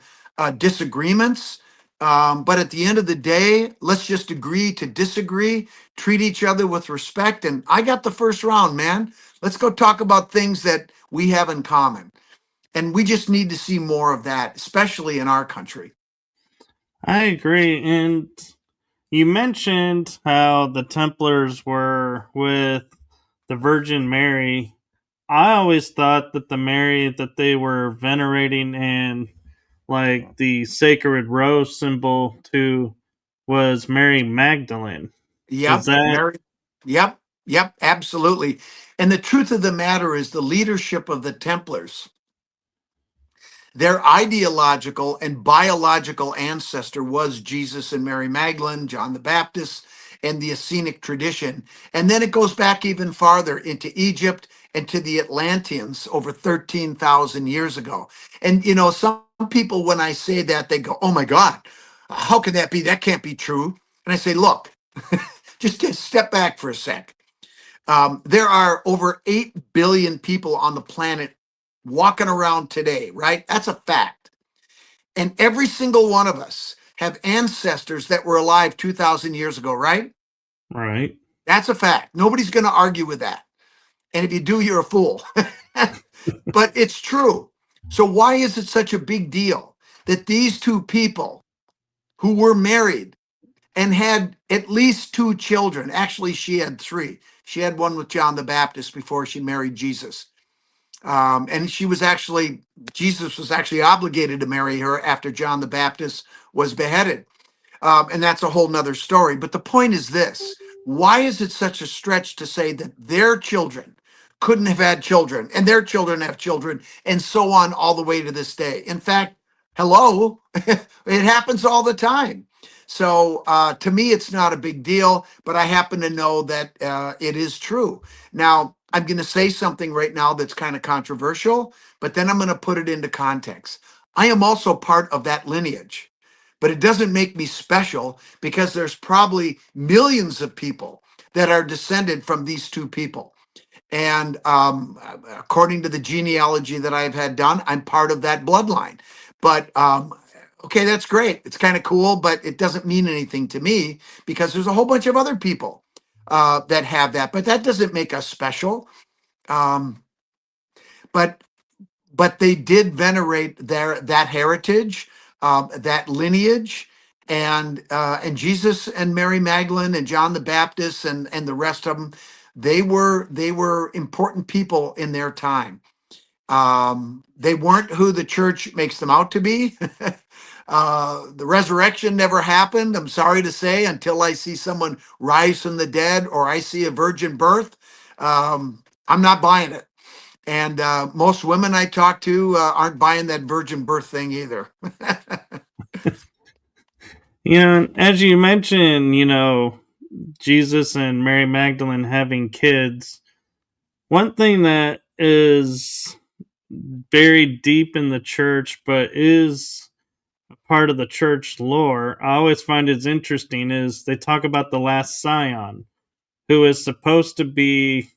[SPEAKER 2] disagreements, but at the end of the day, let's just agree to disagree, treat each other with respect. And I got the first round, man. Let's go talk about things that we have in common. And we just need to see more of that, especially in our country.
[SPEAKER 1] I agree. And you mentioned how the Templars were with the Virgin Mary. I always thought that the Mary that they were venerating and like the sacred rose symbol to was Mary Magdalene. Is
[SPEAKER 2] Yep,
[SPEAKER 1] that
[SPEAKER 2] Mary. Yep, yep, absolutely. And the truth of the matter is the leadership of the Templars, their ideological and biological ancestor was Jesus and Mary Magdalene, John the Baptist, and the Essenic tradition. And then it goes back even farther into Egypt and to the Atlanteans over 13,000 years ago. And, some people, when I say that, they go, oh my God, how can that be? That can't be true. And I say, look, just step back for a sec. There are over 8 billion people on the planet walking around today, right? That's a fact. And every single one of us have ancestors that were alive 2,000 years ago, right?
[SPEAKER 1] right?
[SPEAKER 2] That's a fact. Nobody's going to argue with that. And if you do, you're a fool. But it's true. So, why is it such a big deal that these two people who were married and had at least 2 children, actually, she had 3. She had one with John the Baptist before she married Jesus. And Jesus was actually obligated to marry her after John the Baptist was beheaded. And that's a whole nother story. But the point is this: why is it such a stretch to say that their children couldn't have had children and their children have children and so on all the way to this day? In fact, hello, it happens all the time. So to me, it's not a big deal, but I happen to know that it is true. Now, I'm going to say something right now that's kind of controversial, but then I'm going to put it into context. I am also part of that lineage, but it doesn't make me special because there's probably millions of people that are descended from these two people. And according to the genealogy that I've had done, I'm part of that bloodline. But okay, that's great. It's kind of cool, but it doesn't mean anything to me because there's a whole bunch of other people that have that. But that doesn't make us special. Um, but they did venerate that heritage, that lineage, and Jesus and Mary Magdalene and John the Baptist and the rest of them. They were important people in their time. They weren't who the church makes them out to be. The resurrection never happened, I'm sorry to say, until I see someone rise from the dead or I see a virgin birth. I'm not buying it. And most women I talk to aren't buying that virgin birth thing either.
[SPEAKER 1] As you mentioned, Jesus and Mary Magdalene having kids. One thing that is buried deep in the church, but is a part of the church lore, I always find is interesting, is they talk about the last scion, who is supposed to be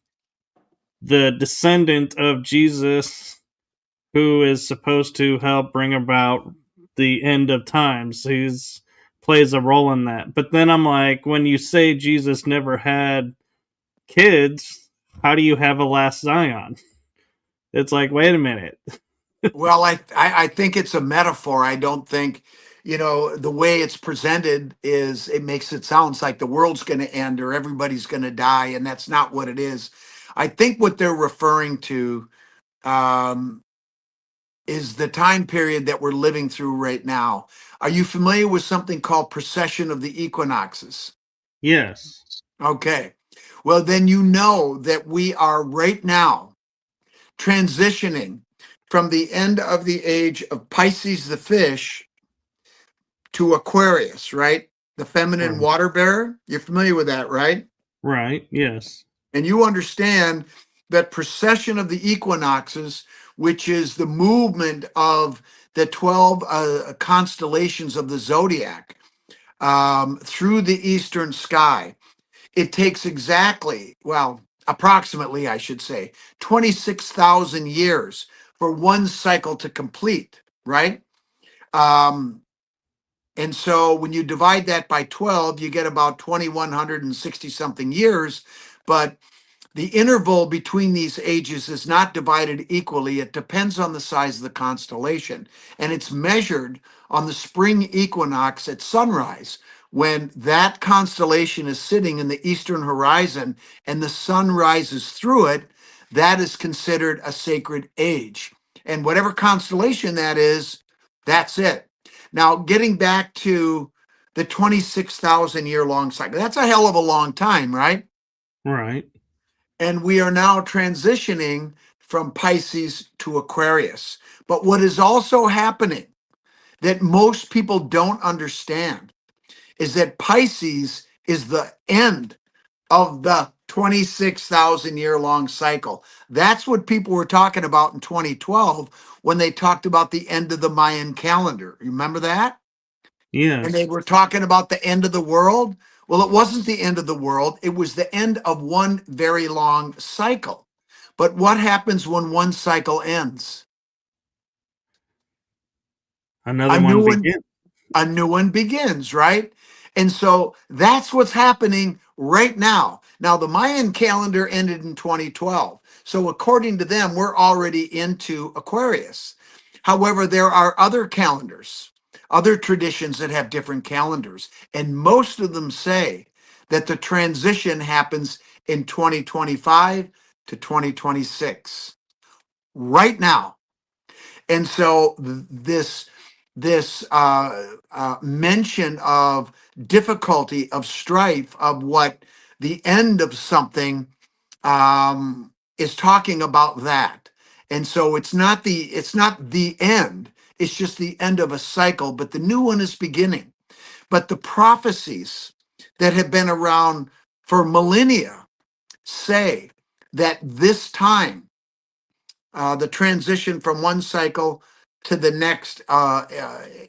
[SPEAKER 1] the descendant of Jesus, who is supposed to help bring about the end of times. He's plays a role in that. But then I'm like, when you say Jesus never had kids, how do you have a last Zion? It's like, wait a minute.
[SPEAKER 2] Well, I think it's a metaphor. I don't think the way it's presented is it makes it sounds like the world's going to end or everybody's going to die, and that's not what it is. I think what they're referring to um, is the time period that we're living through right now. Are you familiar with something called precession of the equinoxes?
[SPEAKER 1] Yes.
[SPEAKER 2] Okay. Well, then you know that we are right now transitioning from the end of the age of Pisces the fish to Aquarius, right? The feminine
[SPEAKER 1] Right.
[SPEAKER 2] water bearer. You're familiar with that, right?
[SPEAKER 1] Right. Yes.
[SPEAKER 2] And you understand that precession of the equinoxes, which is the movement of the 12 constellations of the zodiac through the eastern sky. It takes exactly, well, approximately, I should say, 26,000 years for one cycle to complete, right? Um, and so when you divide that by 12, you get about 2,160 something years. But the interval between these ages is not divided equally. It depends on the size of the constellation. And it's measured on the spring equinox at sunrise. When that constellation is sitting in the eastern horizon and the sun rises through it, that is considered a sacred age. And whatever constellation that is, that's it. Now, getting back to the 26,000 year long cycle, that's a hell of a long time, right?
[SPEAKER 1] Right.
[SPEAKER 2] And we are now transitioning from Pisces to Aquarius. But what is also happening that most people don't understand is that Pisces is the end of the 26,000 year long cycle. That's what people were talking about in 2012 when they talked about the end of the Mayan calendar. You remember that? And they
[SPEAKER 1] Yes.
[SPEAKER 2] were talking about the end of the world. Well, it wasn't the end of the world, it was the end of one very long cycle. But what happens when one cycle ends?
[SPEAKER 1] Another
[SPEAKER 2] A new
[SPEAKER 1] one
[SPEAKER 2] one
[SPEAKER 1] begins.
[SPEAKER 2] a new one begins, right? And so that's what's happening right now. Now, the Mayan calendar ended in 2012. So, according to them, we're already into Aquarius. However, there are other calendars, other traditions that have different calendars. And most of them say that the transition happens in 2025 to 2026, right now. And so this mention of difficulty, of strife, of what the end of something is talking about that. And so it's not the end. It's just the end of a cycle, but the new one is beginning. But the prophecies that have been around for millennia say that this time the transition from one cycle to the next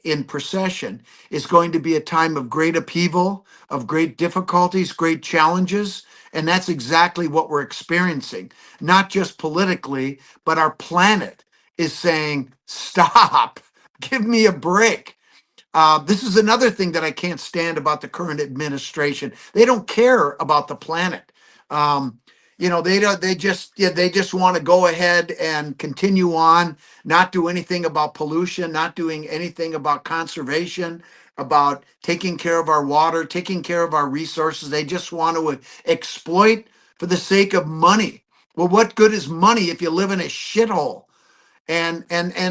[SPEAKER 2] in procession is going to be a time of great upheaval, of great difficulties, great challenges. And that's exactly what we're experiencing, not just politically, but our planet is saying, stop, give me a break. This is another thing that I can't stand about the current administration. They don't care about the planet. Um, they don't. They just want to go ahead and continue on, not do anything about pollution, not doing anything about conservation, about taking care of our water, taking care of our resources. They just want to exploit for the sake of money. Well, what good is money if you live in a shithole? And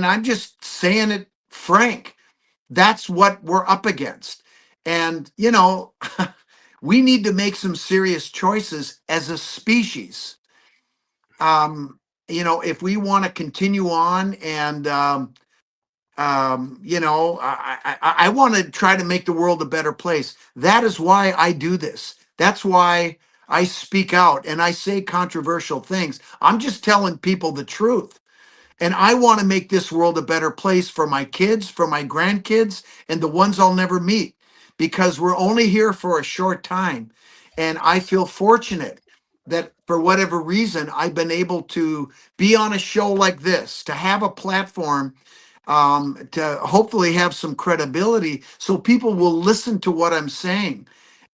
[SPEAKER 2] I'm just saying it frank. That's what we're up against. And, we need to make some serious choices as a species. If we want to continue on and, I want to try to make the world a better place. That is why I do this. That's why I speak out and I say controversial things. I'm just telling people the truth. And I want to make this world a better place for my kids, for my grandkids, and the ones I'll never meet because we're only here for a short time. And I feel fortunate that for whatever reason, I've been able to be on a show like this, to have a platform, to hopefully have some credibility so people will listen to what I'm saying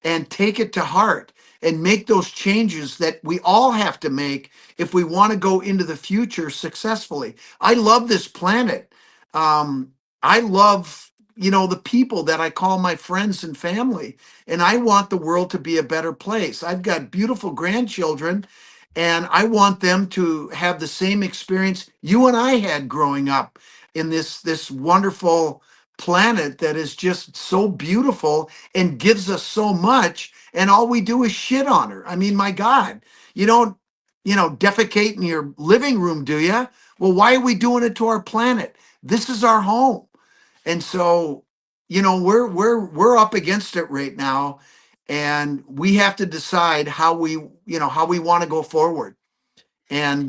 [SPEAKER 2] and take it to heart and make those changes that we all have to make if we want to go into the future successfully. I love this planet. I love the people that I call my friends and family. And I want the world to be a better place. I've got beautiful grandchildren, and I want them to have the same experience you and I had growing up in this wonderful planet that is just so beautiful and gives us so much, and all we do is shit on her. I mean, my God, you don't, defecate in your living room, do you? Well, why are we doing it to our planet? This is our home. And so, we're up against it right now, and we have to decide how we want to go forward. And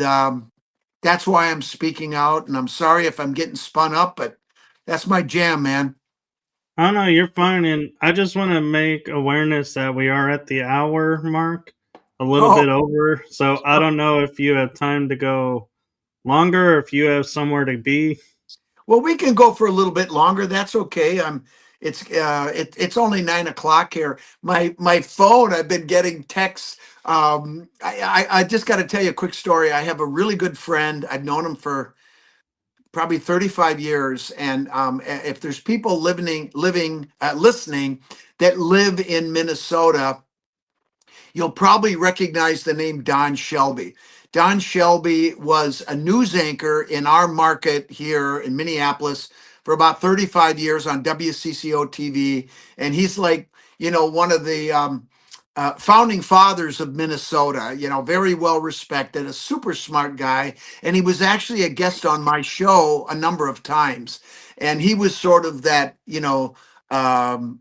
[SPEAKER 2] that's why I'm speaking out. And I'm sorry if I'm getting spun up, but that's my jam, man.
[SPEAKER 1] Oh no, you're fine, and I just want to make awareness that we are at the hour mark, a little
[SPEAKER 2] Oh,
[SPEAKER 1] bit over. So I don't know if you have time to go longer, or if you have somewhere to be.
[SPEAKER 2] well, we can go for a little bit longer. That's okay. It's only 9 o'clock here. My phone, I've been getting texts. I just got to tell you a quick story. I have a really good friend. I've known him for probably 35 years. And if there's people listening that live in Minnesota, you'll probably recognize the name Don Shelby. Don Shelby was a news anchor in our market here in Minneapolis for about 35 years on WCCO TV. And he's like, one of the founding fathers of Minnesota, very well respected, a super smart guy. And he was actually a guest on my show a number of times. And he was sort of that,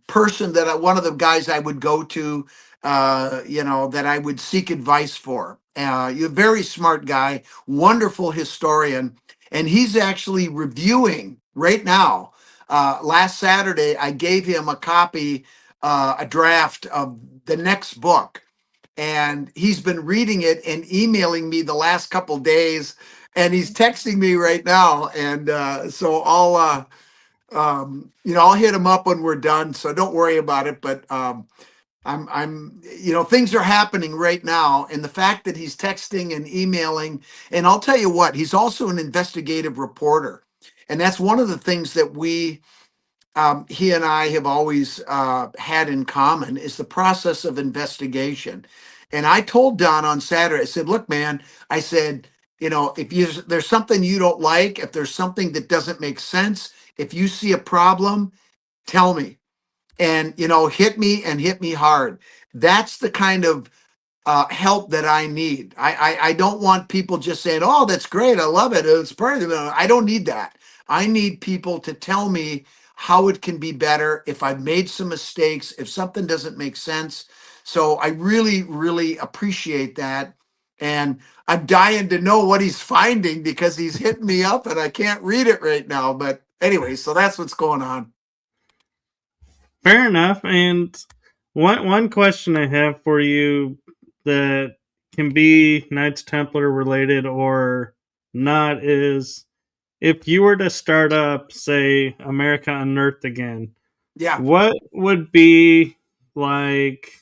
[SPEAKER 2] person one of the guys I would go to, that I would seek advice for. You're a very smart guy, wonderful historian. And he's actually reviewing right now. Last Saturday, I gave him a copy, a draft of the next book, and he's been reading it and emailing me the last couple days, and he's texting me right now, and so I'll hit him up when we're done, so don't worry about it. But things are happening right now, and the fact that he's texting and emailing, and I'll tell you what, he's also an investigative reporter, and that's one of the things that he and I have always had in common, is the process of investigation. And I told Don on Saturday, I said, look, man, I said, if there's something you don't like, if there's something that doesn't make sense, if you see a problem, tell me. And, hit me and hit me hard. That's the kind of help that I need. I don't want people just saying, "Oh, that's great, I love it, it's perfect." I don't need that. I need people to tell me how it can be better, if I've made some mistakes, if something doesn't make sense. So I really, really appreciate that, and I'm dying to know what he's finding, because he's hitting me up and I can't read it right now. But anyway, so that's what's going on.
[SPEAKER 1] Fair enough. And one question I have for you that can be Knights Templar related or not is, if you were to start up, say, America Unearthed again,
[SPEAKER 2] Yeah.
[SPEAKER 1] what would be like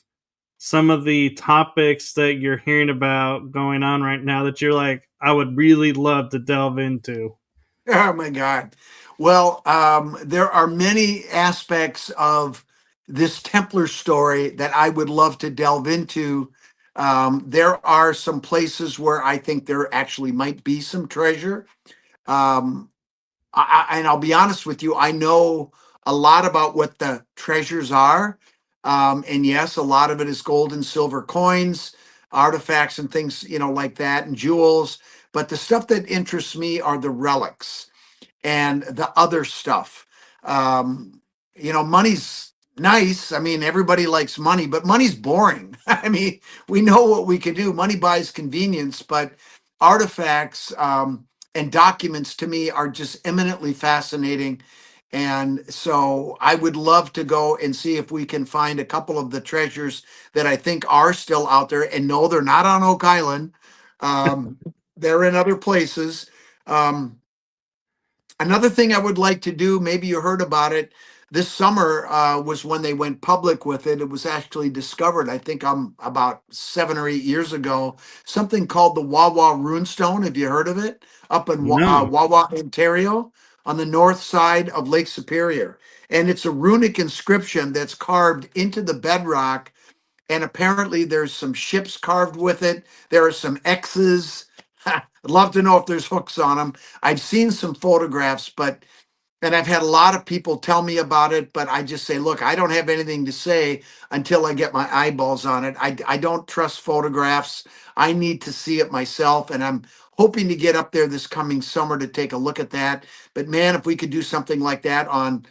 [SPEAKER 1] some of the topics that you're hearing about going on right now that you're like, I would really love to delve into?
[SPEAKER 2] Oh my God. Well, there are many aspects of this Templar story that I would love to delve into. There are some places where I think there actually might be some treasure. Um, and I'll be honest with you, I know a lot about what the treasures are. And yes, a lot of it is gold and silver coins, artifacts, and things, like that, and jewels. But the stuff that interests me are the relics and the other stuff. Money's nice. I mean, everybody likes money, but money's boring. I mean, we know what we can do. Money buys convenience, but artifacts and documents, to me, are just eminently fascinating. And so I would love to go and see if we can find a couple of the treasures that I think are still out there. And no, they're not on Oak Island. Um, they're in other places. Um, Another thing I would like to do, maybe you heard about it, this summer was when they went public with it. It was actually discovered, I think, about 7 or 8 years ago, something called the Wawa Runestone. Have you heard of it? Up in
[SPEAKER 1] No.
[SPEAKER 2] Wawa, Ontario. on the north side of Lake Superior. And it's a runic inscription that's carved into the bedrock. And apparently there's some ships carved with it. There are some X's. I'd love to know if there's hooks on them. I've seen some photographs, but and I've had a lot of people tell me about it, but I just say, look, I don't have anything to say until I get my eyeballs on it. I don't trust photographs. I need to see it myself. And I'm hoping to get up there this coming summer to take a look at that. But man, if we could do something like that on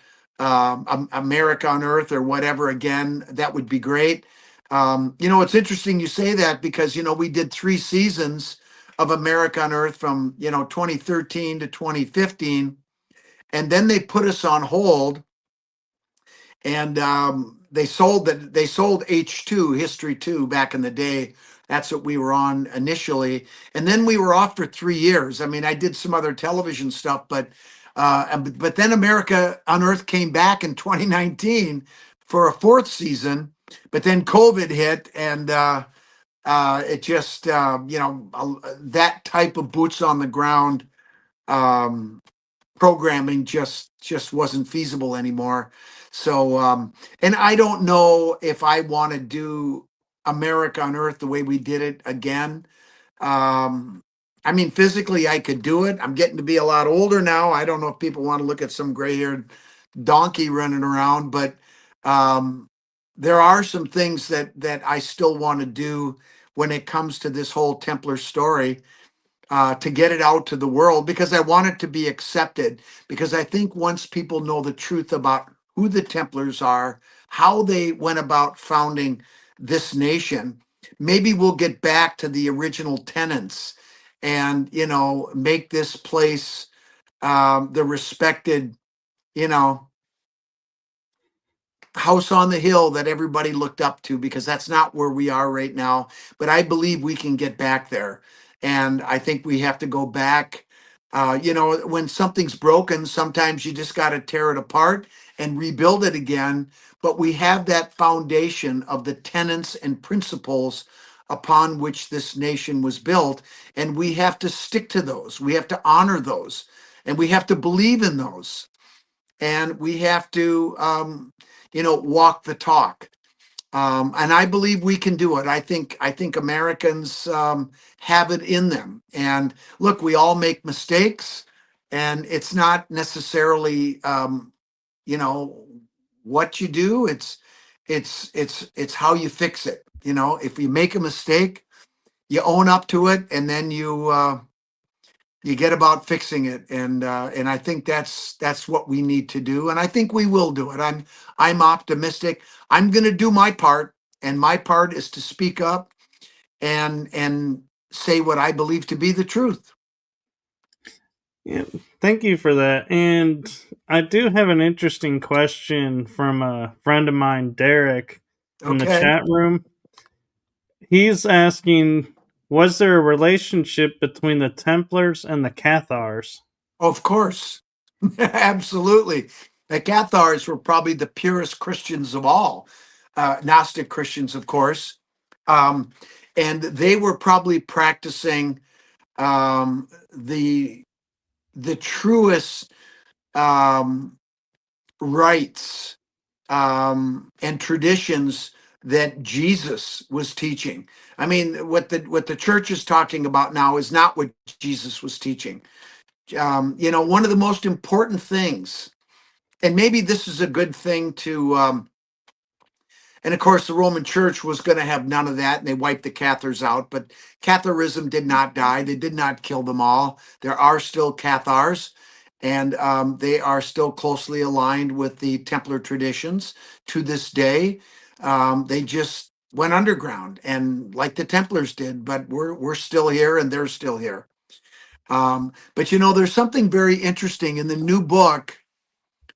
[SPEAKER 2] America Unearthed or whatever, again, that would be great. It's interesting you say that because, we did 3 seasons of America Unearthed from, 2013 to 2015, and then they put us on hold, and they sold H2 History 2 back in the day. That's what we were on initially, and then we were off for 3 years. I mean, I did some other television stuff, but then America Unearthed came back in 2019 for a 4th season, but then COVID hit, and it just that type of boots on the ground um, programming just wasn't feasible anymore. So and I don't know if I want to do America Unearthed the way we did it again. um I mean, physically I could do it. I'm getting to be a lot older now. I don't know if people want to look at some gray-haired donkey running around, but um there are some things that I still want to do when it comes to this whole Templar story, to get it out to the world, because I want it to be accepted. Because I think once people know the truth about who the Templars are, how they went about founding this nation, maybe we'll get back to the original tenets and, make this place the respected, you know, house on the hill that everybody looked up to, because that's not where we are right now. But I believe we can get back there. And I think we have to go back. When something's broken, sometimes you just got to tear it apart and rebuild it again. But we have that foundation of the tenets and principles upon which this nation was built. And we have to stick to those. We have to honor those. And we have to believe in those, and we have to walk the talk. And I believe we can do it. I think Americans have it in them. And look, we all make mistakes, and it's not necessarily you know what you do. It's how you fix it. If you make a mistake, you own up to it, and then you get about fixing it. And I think that's what we need to do, and I think we will do it. I'm optimistic. I'm going to do my part, and my part is to speak up and say what I believe to be the truth.
[SPEAKER 1] Yeah, thank you for that. And I do have an interesting question from a friend of mine, Derek, in the
[SPEAKER 2] Okay.
[SPEAKER 1] chat room. He's asking, was there a relationship between the Templars and the Cathars?
[SPEAKER 2] Of course. Absolutely. The Cathars were probably the purest Christians of all, Gnostic Christians, of course. um, and they were probably practicing the truest um, rites and traditions that Jesus was teaching. I mean, what the church is talking about now is not what Jesus was teaching. One of the most important things, and maybe this is a good thing to and of course, the Roman Church was going to have none of that, and they wiped the Cathars out. But Catharism did not die. They did not kill them all. There are still Cathars, and they are still closely aligned with the Templar traditions to this day. They just went underground, and like the Templars did, but we're still here, and they're still here. But there's something very interesting in the new book.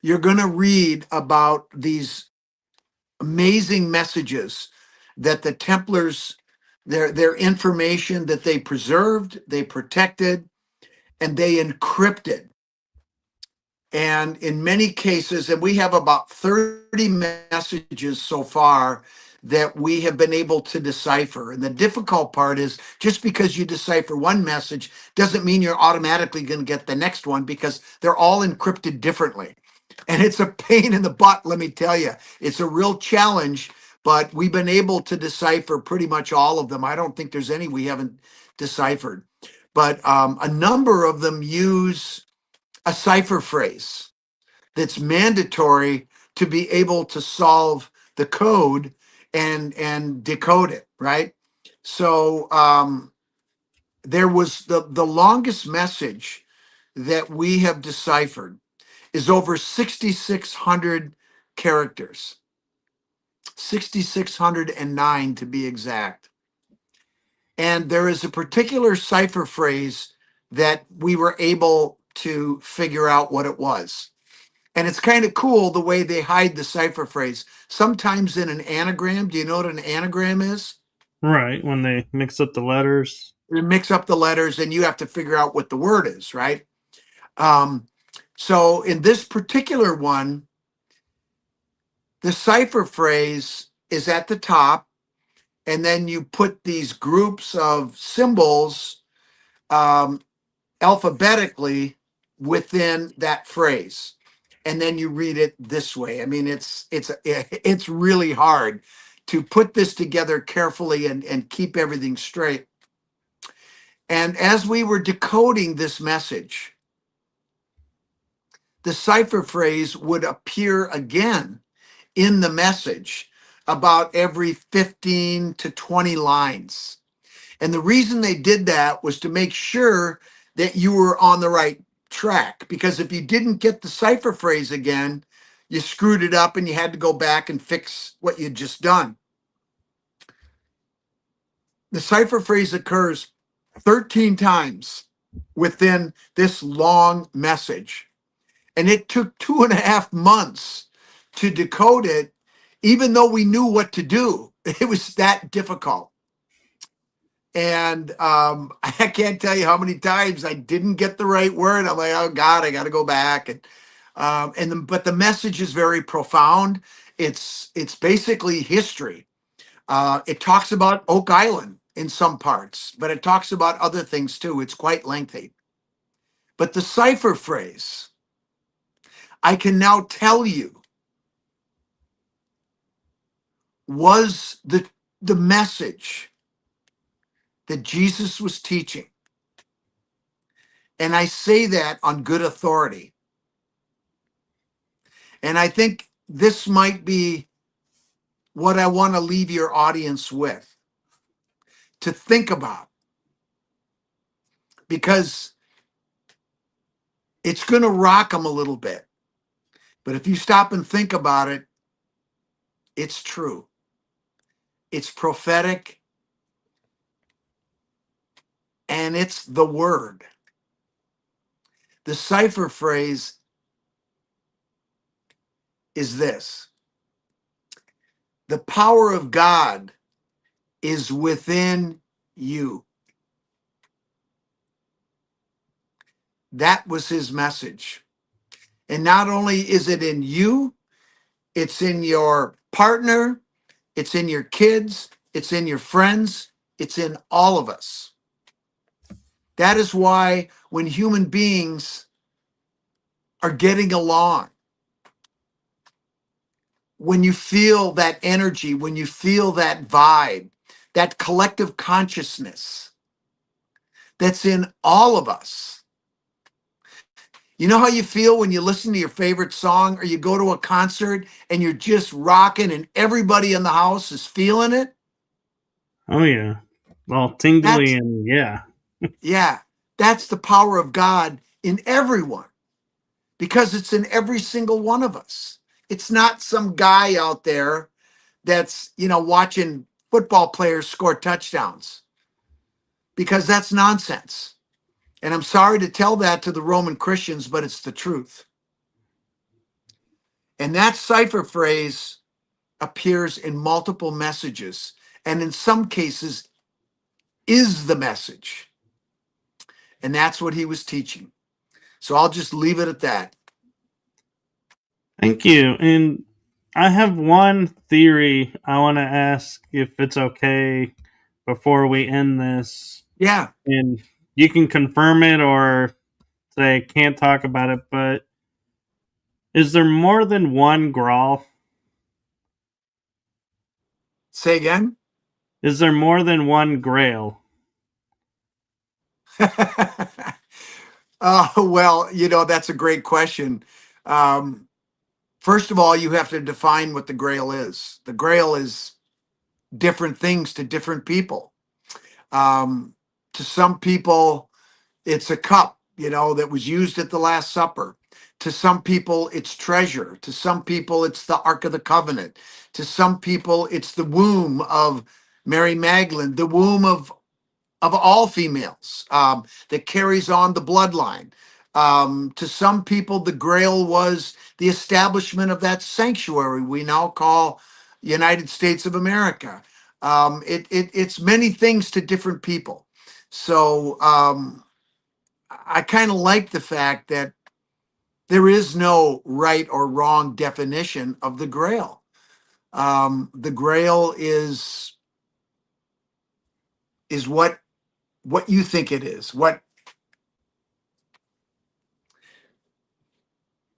[SPEAKER 2] You're going to read about these amazing messages that the Templars, their information that they preserved, they protected, and they encrypted. And in many cases, and we have about 30 messages so far that we have been able to decipher. And the difficult part is just because you decipher one message doesn't mean you're automatically going to get the next one, because they're all encrypted differently. And it's a pain in the butt, let me tell you. It's a real challenge, but we've been able to decipher pretty much all of them. I don't think there's any we haven't deciphered. But a number of them use a cipher phrase that's mandatory to be able to solve the code and decode it, right? So there was the longest message that we have deciphered is over 6,600 characters, 6,609 to be exact. And there is a particular cipher phrase that we were able to figure out what it was. And it's kind of cool the way they hide the cipher phrase. Sometimes in an anagram, do you know what an anagram is?
[SPEAKER 1] Right, when they mix up the letters.
[SPEAKER 2] They mix up the letters and you have to figure out what the word is, right? Um, so in this particular one, the cipher phrase is at the top, and then you put these groups of symbols um, alphabetically within that phrase, and then you read it this way. I mean, it's really hard to put this together carefully and keep everything straight. And as we were decoding this message, the cipher phrase would appear again in the message about every 15 to 20 lines. And the reason they did that was to make sure that you were on the right track. Because if you didn't get the cipher phrase again, you screwed it up and you had to go back and fix what you'd just done. The cipher phrase occurs 13 times within this long message. And it took 2.5 months to decode it, even though we knew what to do. It was that difficult. And I can't tell you how many times I didn't get the right word. I'm like, oh God, I got to go back. But the message is very profound. It's basically history. It talks about Oak Island in some parts, but it talks about other things too. It's quite lengthy. But the cipher phrase, I can now tell you, was the message that Jesus was teaching. And I say that on good authority. And I think this might be what I want to leave your audience with to think about, because it's going to rock them a little bit. But if you stop and think about it, it's true. It's prophetic, and it's the word. The cipher phrase is this: the power of God is within you. That was his message. And not only is it in you, it's in your partner, it's in your kids, it's in your friends, it's in all of us. That is why when human beings are getting along, when you feel that energy, when you feel that vibe, that collective consciousness that's in all of us. You know how you feel when you listen to your favorite song or you go to a concert and you're just rocking and everybody in the house is feeling it?
[SPEAKER 1] Oh yeah, all tingly
[SPEAKER 2] That's,
[SPEAKER 1] and yeah.
[SPEAKER 2] yeah, that's the power of God in everyone, because it's in every single one of us. It's not some guy out there that's, watching football players score touchdowns, because that's nonsense. And I'm sorry to tell that to the Roman Christians, but it's the truth. And that cipher phrase appears in multiple messages, and in some cases is the message. And that's what he was teaching. So I'll just leave it at that.
[SPEAKER 1] Thank you. And I have one theory I want to ask if it's okay before we end this.
[SPEAKER 2] Yeah.
[SPEAKER 1] And you can confirm it or say can't talk about it, but is there more than one Graal?
[SPEAKER 2] Say again.
[SPEAKER 1] Is there more than one Grail?
[SPEAKER 2] Well, that's a great question. Um, First of all, you have to define what the Grail is. The Grail is different things to different people. Um, to some people, it's a cup, that was used at the Last Supper. To some people, it's treasure. To some people, it's the Ark of the Covenant. To some people, it's the womb of Mary Magdalene, the womb of all females, that carries on the bloodline. To some people, the Grail was the establishment of that sanctuary we now call United States of America. It's many things to different people. So I kind of like the fact that there is no right or wrong definition of the Grail. The Grail is what you think it is. What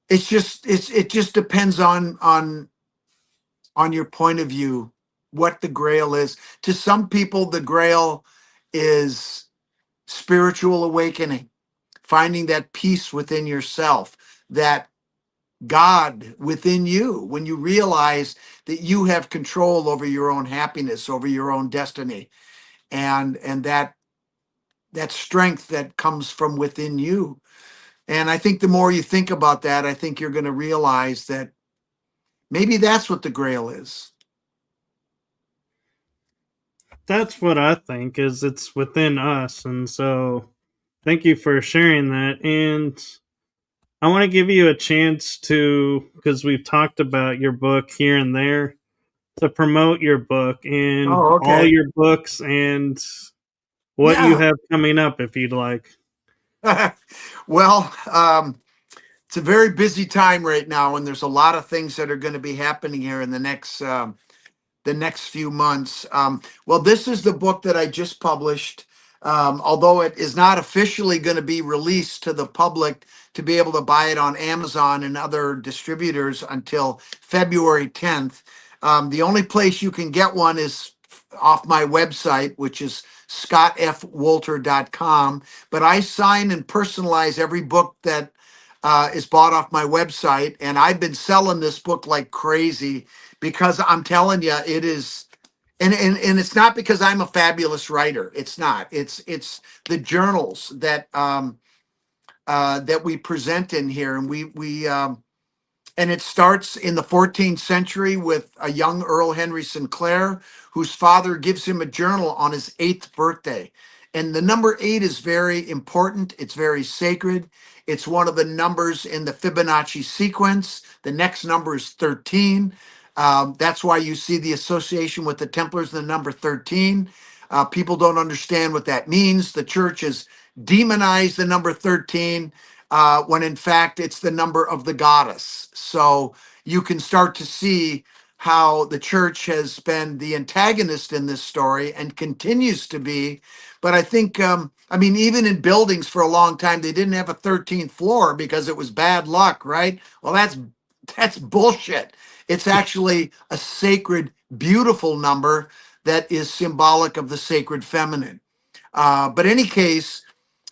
[SPEAKER 2] it just depends on your point of view what the Grail is. To some people, the Grail is spiritual awakening, finding that peace within yourself, that God within you, when you realize that you have control over your own happiness, over your own destiny, and that strength that comes from within you. And I think the more you think about that, I think you're going to realize that maybe that's what the Grail is.
[SPEAKER 1] That's what I think is it's within us. And so thank you for sharing that. And I want to give you a chance to, because we've talked about your book here and there, to promote your book and
[SPEAKER 2] Oh,
[SPEAKER 1] all
[SPEAKER 2] okay.
[SPEAKER 1] your books and what you
[SPEAKER 2] Yeah.
[SPEAKER 1] have coming up if you'd like.
[SPEAKER 2] Well, it's a very busy time right now, and there's a lot of things that are going to be happening here in the next few months. Well, this is the book that I just published. Although it is not officially going to be released to the public to be able to buy it on Amazon and other distributors until February 10th. The only place you can get one is off my website, which is scottfwolter.com. But I sign and personalize every book that is bought off my website. And I've been selling this book like crazy because I'm telling you, it is, and it's not because I'm a fabulous writer. It's not. It's the journals that we present in here, and we and it starts in the 14th century with a young Earl Henry Sinclair, whose father gives him a journal on his 8th birthday. And the number 8 is very important. It's very sacred. It's one of the numbers in the Fibonacci sequence. The next number is 13. That's why you see the association with the Templars, the number 13. People don't understand what that means. The church has demonized the number 13 when in fact it's the number of the goddess. So you can start to see how the church has been the antagonist in this story and continues to be. But I think, I mean, even in buildings for a long time, they didn't have a 13th floor because it was bad luck, right? Well, that's bullshit. It's actually a sacred, beautiful number that is symbolic of the sacred feminine. But in any case,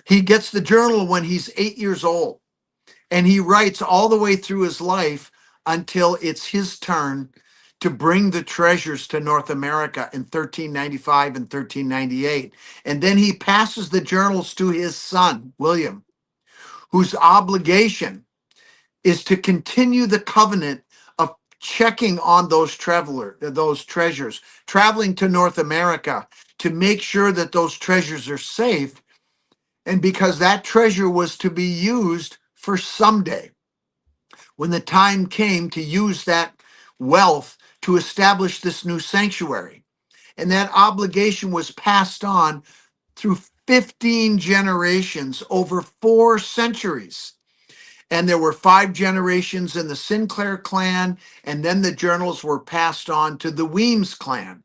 [SPEAKER 2] he gets the journal when he's 8 years old, and he writes all the way through his life until it's his turn to bring the treasures to North America in 1395 and 1398. And then he passes the journals to his son, William, whose obligation is to continue the covenant of checking on those treasures, traveling to North America to make sure that those treasures are safe, and because that treasure was to be used for someday, when the time came to use that wealth to establish this new sanctuary. And that obligation was passed on through 15 generations over 4 centuries. And there were 5 generations in the Sinclair clan, and then the journals were passed on to the Weems clan,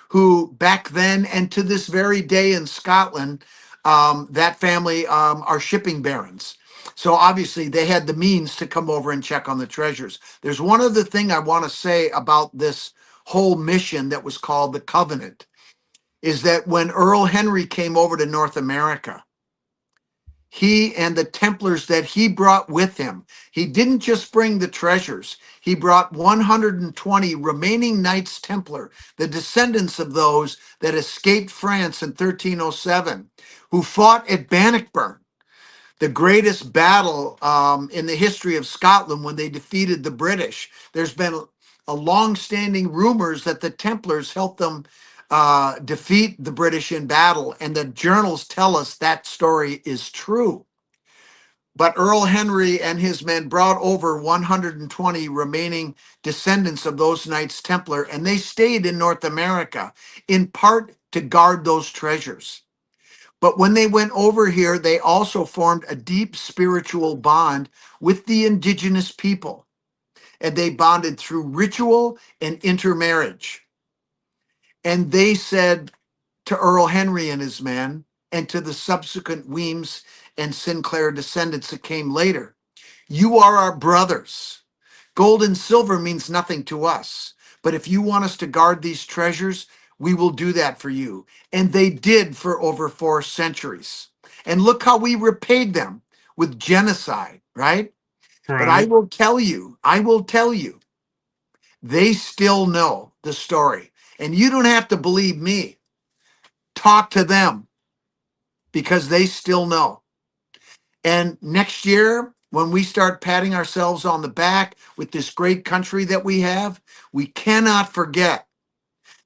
[SPEAKER 2] who back then and to this very day in Scotland, that family are shipping barons. So obviously they had the means to come over and check on the treasures. There's one other thing I want to say about this whole mission that was called the Covenant, is that when Earl Henry came over to North America, he and the Templars that he brought with him, he didn't just bring the treasures, he brought 120 remaining Knights Templar, the descendants of those that escaped France in 1307, who fought at Bannockburn, the greatest battle in the history of Scotland when they defeated the British. There's been a long-standing rumors that the Templars helped them defeat the British in battle, and the journals tell us that story is true. But Earl Henry and his men brought over 120 remaining descendants of those Knights Templar, and they stayed in North America, in part to guard those treasures. But when they went over here, they also formed a deep spiritual bond with the indigenous people, and they bonded through ritual and intermarriage. And they said to Earl Henry and his men, and to the subsequent Weems and Sinclair descendants that came later, "You are our brothers. Gold and silver means nothing to us. But if you want us to guard these treasures, we will do that for you." And they did for over 4 centuries. And look how we repaid them with genocide, right? But
[SPEAKER 1] Right.
[SPEAKER 2] I will tell you, they still know the story. And you don't have to believe me. Talk to them because they still know. And next year, when we start patting ourselves on the back with this great country that we have, we cannot forget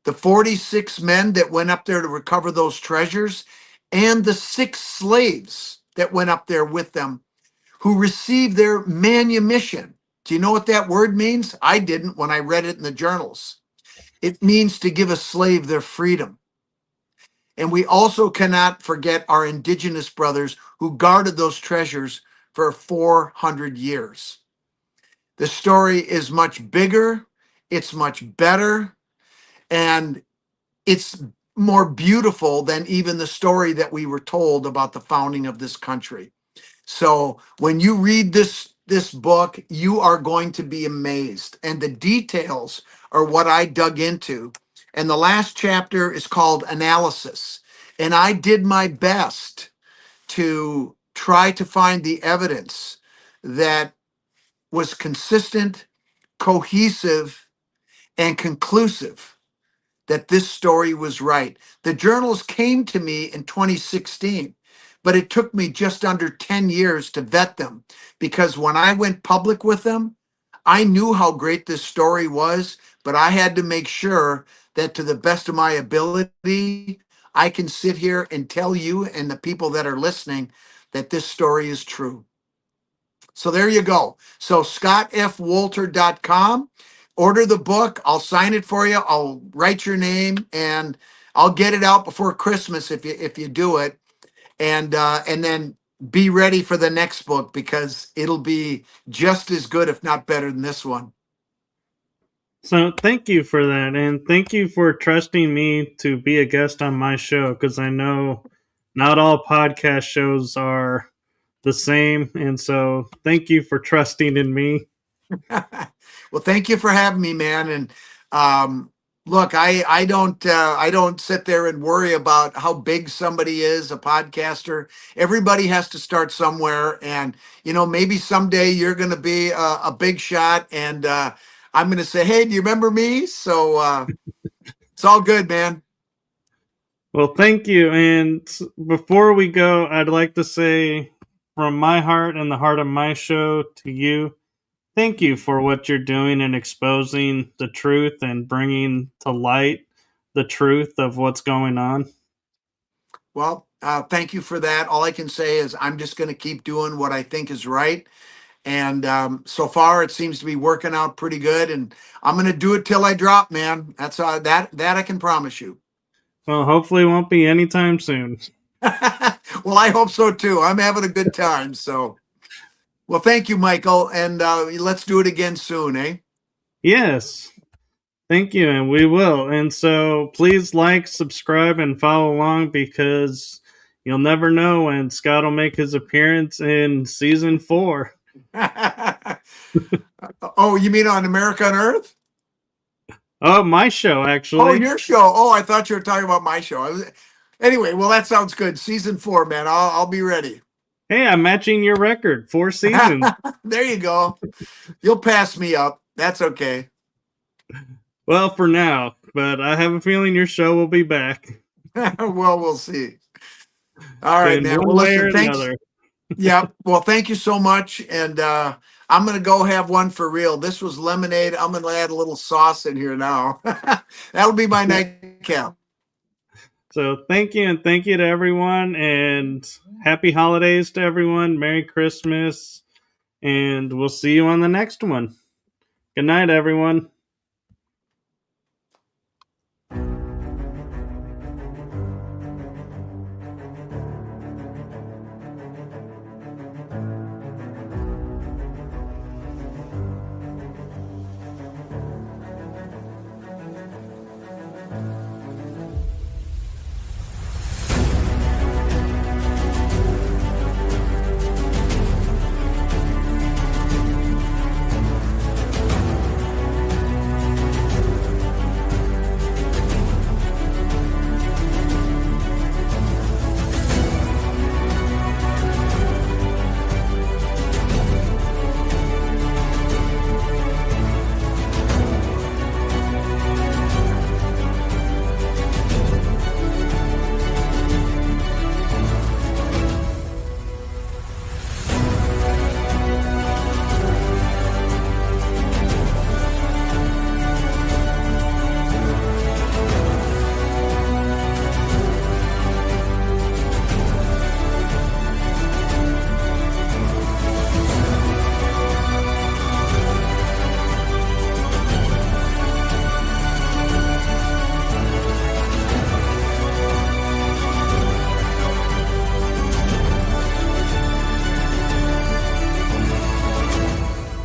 [SPEAKER 2] the 46 men that went up there to recover those treasures and the 6 slaves that went up there with them who received their manumission. Do you know what that word means? I didn't when I read it in the journals. It means to give a slave their freedom. And we also cannot forget our indigenous brothers who guarded those treasures for 400 years. The story is much bigger, it's much better, and it's more beautiful than even the story that we were told about the founding of this country. So when you read this book, you are going to be amazed. And the details are what I dug into. And the last chapter is called Analysis. And I did my best to try to find the evidence that was consistent, cohesive, and conclusive that this story was right. The journals came to me in 2016, but it took me just under 10 years to vet them because when I went public with them, I knew how great this story was, but I had to make sure that to the best of my ability, I can sit here and tell you and the people that are listening that this story is true. So there you go. So scottfwolter.com. Order the book. I'll sign it for you. I'll write your name and I'll get it out before Christmas if you do it. And then be ready for the next book because it'll be just as good, if not better than this one.
[SPEAKER 1] So thank you for that, and thank you for trusting me to be a guest on my show, because I know not all podcast shows are the same, and so thank you for trusting in me.
[SPEAKER 2] Well, thank you for having me, man. And look, I don't sit there and worry about how big somebody is, a podcaster. Everybody has to start somewhere, and maybe someday you're going to be a big shot, and I'm going to say, hey, do you remember me? So it's all good, man.
[SPEAKER 1] Well, thank you. And before we go, I'd like to say from my heart and the heart of my show to you, thank you for what you're doing and exposing the truth and bringing to light the truth of what's going on.
[SPEAKER 2] Well, thank you for that. All I can say is I'm just going to keep doing what I think is right. And so far, it seems to be working out pretty good. And I'm going to do it till I drop, man. That's that I can promise you.
[SPEAKER 1] Well, hopefully it won't be anytime soon.
[SPEAKER 2] Well, I hope so too. I'm having a good time. So, Well, thank you, Michael, and let's do it again soon, eh?
[SPEAKER 1] Yes. Thank you, and we will. And so please like, subscribe, and follow along because you'll never know when Scott will make his appearance in season 4.
[SPEAKER 2] Oh, you mean on America Unearthed?
[SPEAKER 1] Oh, my show,
[SPEAKER 2] Oh,
[SPEAKER 1] actually.
[SPEAKER 2] your show. Oh, I thought you were talking about my show. Anyway, well, that sounds good. Season 4, man. I'll be ready.
[SPEAKER 1] Hey, I'm matching your record. 4 seasons.
[SPEAKER 2] There you go. You'll pass me up. That's okay.
[SPEAKER 1] Well, for now, but I have a feeling your show will be back.
[SPEAKER 2] Well, we'll see. All right,
[SPEAKER 1] In
[SPEAKER 2] man.
[SPEAKER 1] one
[SPEAKER 2] Well,
[SPEAKER 1] way or
[SPEAKER 2] listen, thanks.
[SPEAKER 1] another.
[SPEAKER 2] Yeah. Well, thank you so much. And I'm going to go have one for real. This was lemonade. I'm going to add a little sauce in here now. That'll be my nightcap.
[SPEAKER 1] So thank you, and thank you to everyone, and happy holidays to everyone. Merry Christmas, and we'll see you on the next one. Good night, everyone.